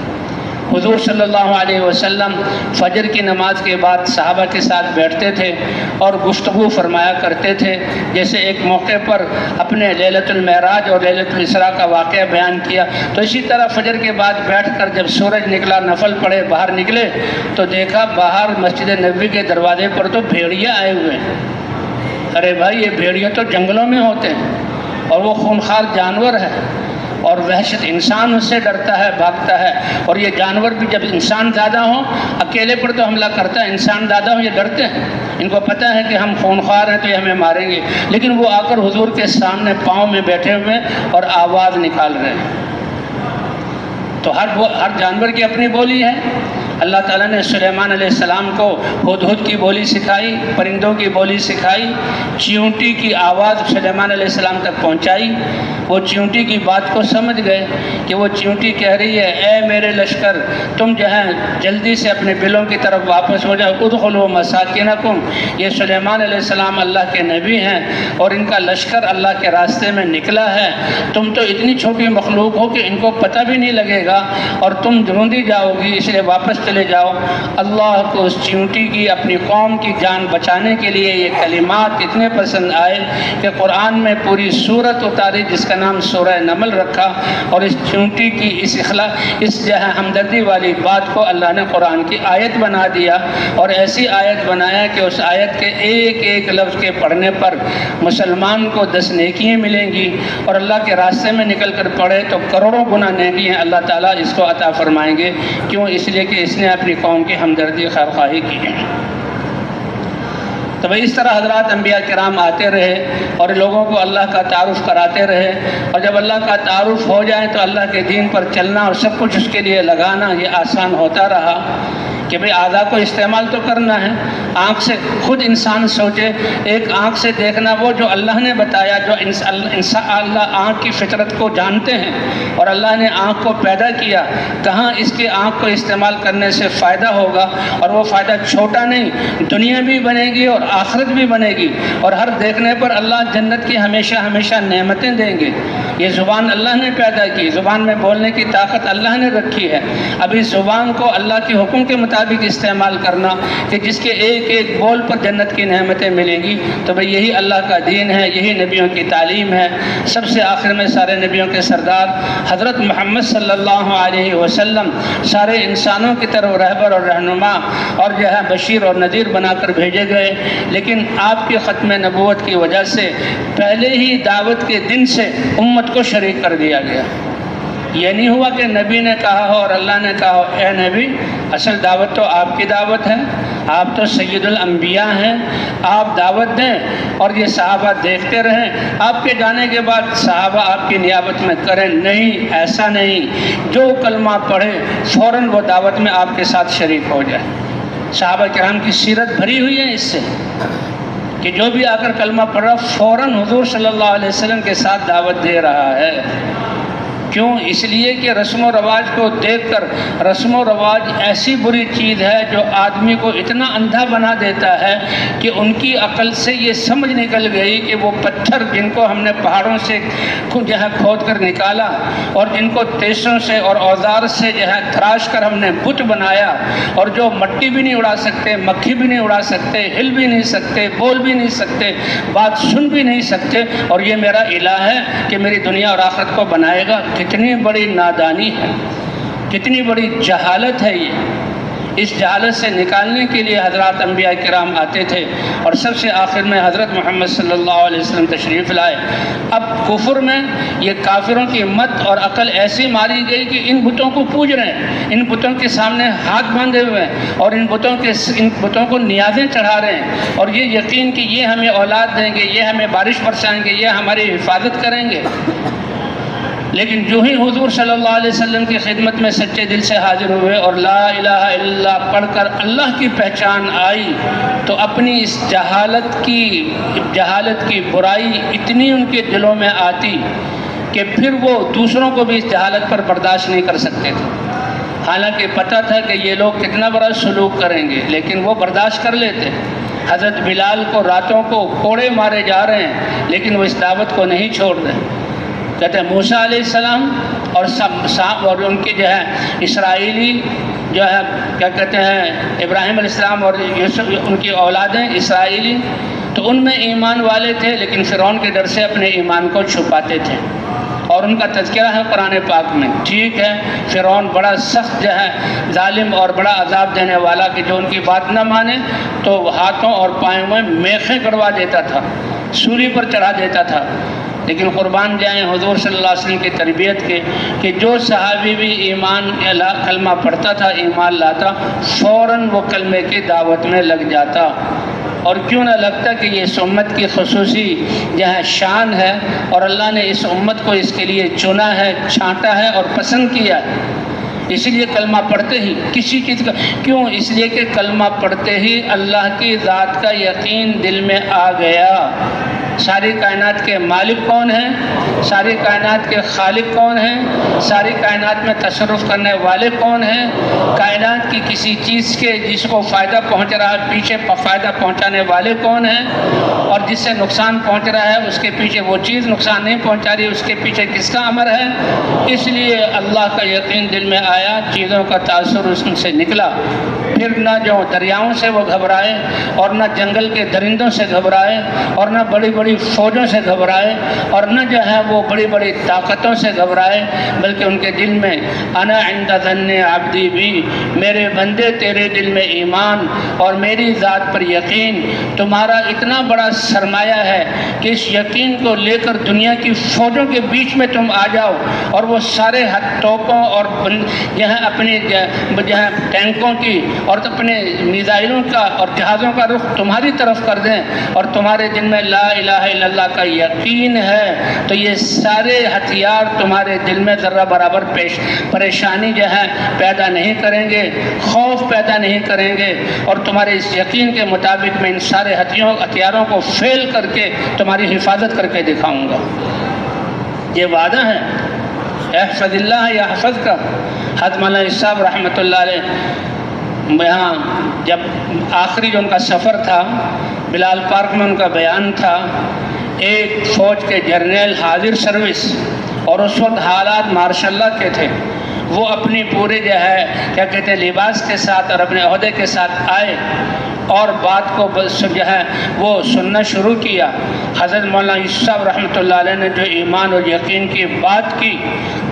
حضور صلی اللہ علیہ وسلم فجر کی نماز کے بعد صحابہ کے ساتھ بیٹھتے تھے اور گفتگو فرمایا کرتے تھے، جیسے ایک موقع پر اپنے لیلۃ المعراج اور لیلۃ الاسراء کا واقعہ بیان کیا، تو اسی طرح فجر کے بعد بیٹھ کر جب سورج نکلا، نفل پڑھے، باہر نکلے تو دیکھا باہر مسجد نبوی کے دروازے پر تو بھیڑیا آئے ہوئے ہیں۔ ارے بھائی یہ بھیڑیا تو جنگلوں میں ہوتے ہیں اور وہ خونخوار جانور ہے، اور وحشت انسان اس سے ڈرتا ہے، بھاگتا ہے، اور یہ جانور بھی جب انسان زیادہ ہوں اکیلے پر تو حملہ کرتا ہے، انسان زیادہ ہوں یہ ڈرتے ہیں، ان کو پتہ ہے کہ ہم خونخوار ہیں تو یہ ہمیں ماریں گے، لیکن وہ آ کر حضور کے سامنے پاؤں میں بیٹھے ہوئے اور آواز نکال رہے ہیں۔ تو ہر جانور کی اپنی بولی ہے۔ اللہ تعالیٰ نے سلیمان علیہ السلام کو ہدہد کی بولی سکھائی، پرندوں کی بولی سکھائی، چیونٹی کی آواز سلیمان علیہ السلام تک پہنچائی، وہ چیونٹی کی بات کو سمجھ گئے کہ وہ چیونٹی کہہ رہی ہے اے میرے لشکر تم جو ہے جلدی سے اپنے بلوں کی طرف واپس ہو جاؤ، ادخلوا مساکنکم، یہ سلیمان علیہ السلام اللہ کے نبی ہیں اور ان کا لشکر اللہ کے راستے میں نکلا ہے، تم تو اتنی چھوٹی مخلوق ہو کہ ان کو پتہ بھی نہیں لگے گا اور تم ڈھونڈی جاؤ گی، اس لیے واپس چلے جاؤ۔ اللہ کو اس چیونٹی کی اپنی قوم کی جان بچانے کے لیے یہ کلمات اتنے پسند آئے کہ قرآن میں پوری سورت اتاری جس کا نام سورہ نمل رکھا، اور اس چیونٹی کی اس جو ہے ہمدردی والی بات کو اللہ نے قرآن کی آیت بنا دیا، اور ایسی آیت بنایا کہ اس آیت کے ایک ایک لفظ کے پڑھنے پر مسلمان کو 10 نیکیاں ملیں گی، اور اللہ کے راستے میں نکل کر پڑھے تو کروڑوں گنا نیکیاں اللہ تعالیٰ اس کو عطا فرمائیں گے۔ کیوں؟ اس لیے کہ اس نے اپنی قوم کی ہمدردی خیرخواہی کی ہے۔ تو بھائی اس طرح حضرات انبیاء کرام آتے رہے اور لوگوں کو اللہ کا تعارف کراتے رہے، اور جب اللہ کا تعارف ہو جائے تو اللہ کے دین پر چلنا اور سب کچھ اس کے لیے لگانا یہ آسان ہوتا رہا کہ بھئی اعضاء کو استعمال تو کرنا ہے۔ آنکھ سے خود انسان سوچے، ایک آنکھ سے دیکھنا، وہ جو اللہ نے بتایا، جو اللہ آنکھ کی فطرت کو جانتے ہیں اور اللہ نے آنکھ کو پیدا کیا، کہاں اس کے آنکھ کو استعمال کرنے سے فائدہ ہوگا، اور وہ فائدہ چھوٹا نہیں، دنیا بھی بنے گی اور آخرت بھی بنے گی، اور ہر دیکھنے پر اللہ جنت کی ہمیشہ ہمیشہ نعمتیں دیں گے۔ یہ زبان اللہ نے پیدا کی، زبان میں بولنے کی طاقت اللہ نے رکھی ہے۔ اب اس زبان کو اللہ کے حکم کے مطابق استعمال کرنا کہ جس کے ایک ایک بول پر جنت کی نعمتیں ملیں گی، تو بھئی یہی اللہ کا دین ہے، یہی نبیوں کی تعلیم ہے۔ سب سے آخر میں سارے نبیوں کے سردار حضرت محمد صلی اللہ علیہ وسلم سارے انسانوں کی طرف رہبر اور رہنما اور جو ہے بشیر اور نذیر بنا کر بھیجے گئے، لیکن آپ کے ختم نبوت کی وجہ سے پہلے ہی دعوت کے دن سے امت کو شریک کر دیا گیا۔ یہ نہیں ہوا کہ نبی نے کہا ہو اور اللہ نے کہا ہو اے نبی، اصل دعوت تو آپ کی دعوت ہے، آپ تو سید الانبیاء ہیں، آپ دعوت دیں اور یہ صحابہ دیکھتے رہیں، آپ کے جانے کے بعد صحابہ آپ کی نیابت میں کریں۔ نہیں، ایسا نہیں، جو کلمہ پڑھے فوراً وہ دعوت میں آپ کے ساتھ شریک ہو جائے۔ صحابہ کرام کی سیرت بھری ہوئی ہے اس سے کہ جو بھی آ کر کلمہ پڑھ رہا فوراً حضور صلی اللہ علیہ وسلم کے ساتھ دعوت دے رہا ہے۔ کیوں؟ اس لیے کہ رسم و رواج کو دیکھ کر، رسم و رواج ایسی بری چیز ہے جو آدمی کو اتنا اندھا بنا دیتا ہے کہ ان کی عقل سے یہ سمجھ نکل گئی کہ وہ پتھر جن کو ہم نے پہاڑوں سے جو ہے کھود کر نکالا اور جن کو تیسوں سے اور اوزار سے جو ہے تراش کر ہم نے بت بنایا، اور جو مٹی بھی نہیں اڑا سکتے، مکھی بھی نہیں اڑا سکتے، ہل بھی نہیں سکتے، بول بھی نہیں سکتے، بات سن بھی نہیں سکتے، اور یہ میرا الہ ہے کہ میری دنیا اور آخرت کو بنائے گا۔ کتنی بڑی نادانی ہے، کتنی بڑی جہالت ہے یہ۔ اس جہالت سے نکالنے کے لیے حضرات انبیاء کرام آتے تھے، اور سب سے آخر میں حضرت محمد صلی اللہ علیہ وسلم تشریف لائے۔ اب کفر میں یہ کافروں کی مت اور عقل ایسی ماری گئی کہ ان بتوں کو پوج رہے ہیں، ان بتوں کے سامنے ہاتھ باندھے ہوئے ہیں، اور ان بتوں کو نیازیں چڑھا رہے ہیں، اور یہ یقین کہ یہ ہمیں اولاد دیں گے، یہ ہمیں بارش برسائیں گے، یہ ہماری حفاظت کریں گے۔ لیکن جو ہی حضور صلی اللہ علیہ وسلم کی خدمت میں سچے دل سے حاضر ہوئے اور لا الہ الا اللہ پڑھ کر اللہ کی پہچان آئی، تو اپنی اس جہالت کی برائی اتنی ان کے دلوں میں آتی کہ پھر وہ دوسروں کو بھی اس جہالت پر برداشت نہیں کر سکتے تھے۔ حالانکہ پتہ تھا کہ یہ لوگ کتنا بڑا سلوک کریں گے، لیکن وہ برداشت کر لیتے۔ حضرت بلال کو راتوں کو کوڑے مارے جا رہے ہیں، لیکن وہ اس دعوت کو نہیں چھوڑ رہے۔ کہتے ہیں موسیٰ علیہ السلام اور ان کے جو ہے اسرائیلی جو ہے کیا کہتے ہیں ابراہیم علیہ السلام اور یوسف ان کی اولادیں اسرائیلی، تو ان میں ایمان والے تھے، لیکن فرعون کے ڈر سے اپنے ایمان کو چھپاتے تھے، اور ان کا تذکرہ ہے قرآن پاک میں۔ ٹھیک ہے، فرعون بڑا سخت جو ہے ظالم اور بڑا عذاب دینے والا کہ جو ان کی بات نہ مانے تو ہاتھوں اور پاؤں میں میخیں گڑوا دیتا تھا، سولی پر چڑھا دیتا تھا۔ لیکن قربان جائیں حضور صلی اللہ علیہ وسلم کی تربیت کے کہ جو صحابی بھی ایمان کلمہ پڑھتا تھا، ایمان لاتا، فوراً وہ کلمے کی دعوت میں لگ جاتا۔ اور کیوں نہ لگتا کہ یہ اس امت کی خصوصی جو ہے شان ہے، اور اللہ نے اس امت کو اس کے لیے چنا ہے، چھانٹا ہے اور پسند کیا ہے۔ اسی لیے کلمہ پڑھتے ہی کسی چیز کا کیوں؟ اس لیے کہ کلمہ پڑھتے ہی اللہ کی ذات کا یقین دل میں آ گیا۔ ساری کائنات کے مالک کون ہیں؟ ساری کائنات کے خالق کون ہیں؟ ساری کائنات میں تصرف کرنے والے کون ہیں؟ کائنات کی کسی چیز کے جس کو فائدہ پہنچ رہا ہے پیچھے فائدہ پہنچانے والے کون ہیں؟ اور جس سے نقصان پہنچ رہا ہے اس کے پیچھے وہ چیز نقصان نہیں پہنچا رہی، اس کے پیچھے کس کا امر ہے؟ اس لیے اللہ کا یقین دل میں آیا، چیزوں کا تاثر اس سے نکلا۔ پھر نہ جو دریاؤں سے وہ گھبرائے، اور نہ جنگل کے درندوں سے گھبرائے، اور نہ بڑی بڑی فوجوں سے گھبرائے، اور نہ جو ہے وہ بڑی بڑی طاقتوں سے گھبرائے، بلکہ ان کے دل میں انا عند ظن عبدی بھی، میرے بندے تیرے دل میں ایمان اور میری ذات پر یقین تمہارا اتنا بڑا سرمایہ ہے کہ اس یقین کو لے کر دنیا کی فوجوں کے بیچ میں تم آ جاؤ، اور وہ سارے توپوں اور جو ہے اپنی جو ہے ٹینکوں کی اور اپنے میزائلوں کا اور جہازوں کا رخ تمہاری طرف کر دیں اور تمہارے دل میں لا الہ الا اللہ کا یقین ہے تو یہ سارے ہتھیار تمہارے دل میں ذرہ برابر پریشانی جو ہے پیدا نہیں کریں گے، خوف پیدا نہیں کریں گے، اور تمہارے اس یقین کے مطابق میں ان سارے ہتھیاروں کو فیل کر کے تمہاری حفاظت کر کے دکھاؤں گا۔ یہ وعدہ ہے، احفظ اللہ یحفظ کا۔ حضرت مولانا صاحب رحمۃ اللہ علیہ یہاں جب آخری جو ان کا سفر تھا بلال پارک میں ان کا بیان تھا، ایک فوج کے جرنیل حاضر سروس اور اس وقت حالات ماشاء اللہ کے تھے، وہ اپنی پورے جو ہے کیا کہتے ہیں لباس کے ساتھ اور اپنے عہدے کے ساتھ آئے اور بات کو جو ہے وہ سننا شروع کیا۔ حضرت مولانا صاحب رحمۃ اللہ علیہ نے جو ایمان اور یقین کی بات کی،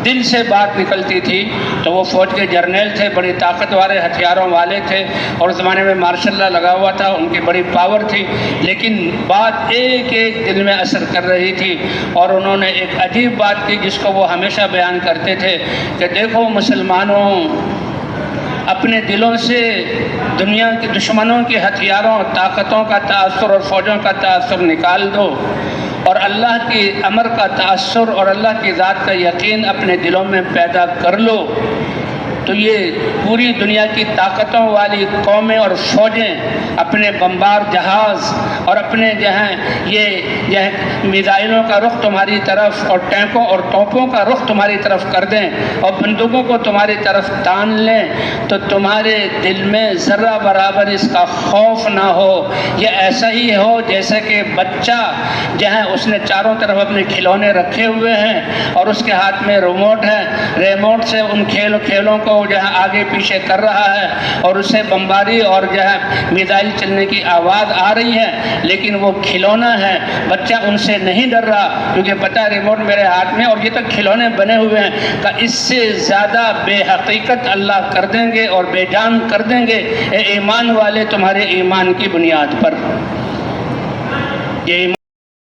دل سے بات نکلتی تھی، تو وہ فوج کے جرنیل تھے، بڑی طاقت والے ہتھیاروں والے تھے، اور اس زمانے میں مارشل لا لگا ہوا تھا، ان کی بڑی پاور تھی، لیکن بات ایک ایک دل میں اثر کر رہی تھی۔ اور انہوں نے ایک عجیب بات کی جس کو وہ ہمیشہ بیان کرتے تھے کہ دیکھو مسلمانوں، اپنے دلوں سے دنیا کے دشمنوں کے ہتھیاروں، طاقتوں کا تاثر اور فوجوں کا تاثر نکال دو، اور اللہ کی امر کا تاثر اور اللہ کی ذات کا یقین اپنے دلوں میں پیدا کر لو، تو یہ پوری دنیا کی طاقتوں والی قومیں اور فوجیں اپنے بمبار جہاز اور اپنے جو ہیں یہ میزائلوں کا رخ تمہاری طرف اور ٹینکوں اور توپوں کا رخ تمہاری طرف کر دیں اور بندوقوں کو تمہاری طرف تان لیں، تو تمہارے دل میں ذرہ برابر اس کا خوف نہ ہو۔ یہ ایسا ہی ہو جیسے کہ بچہ جو ہے اس نے چاروں طرف اپنے کھلونے رکھے ہوئے ہیں اور اس کے ہاتھ میں ریموٹ ہے، ریموٹ سے ان کھیلوں کو جو ہے آگے پیچھے کر رہا ہے اور اسے بمباری اور جو ہے میزائل چلنے کی آواز آ رہی ہے، لیکن وہ کھلونا ہے، بچہ ان سے نہیں ڈر رہا کیونکہ پتہ ہے ریموٹ میرے ہاتھ میں اور یہ تو کھلونے بنے ہوئے ہیں، کہ اس سے زیادہ بے حقیقت اللہ کر دیں گے اور بے جان کر دیں گے اے ایمان والے تمہارے ایمان کی بنیاد پر۔ یہ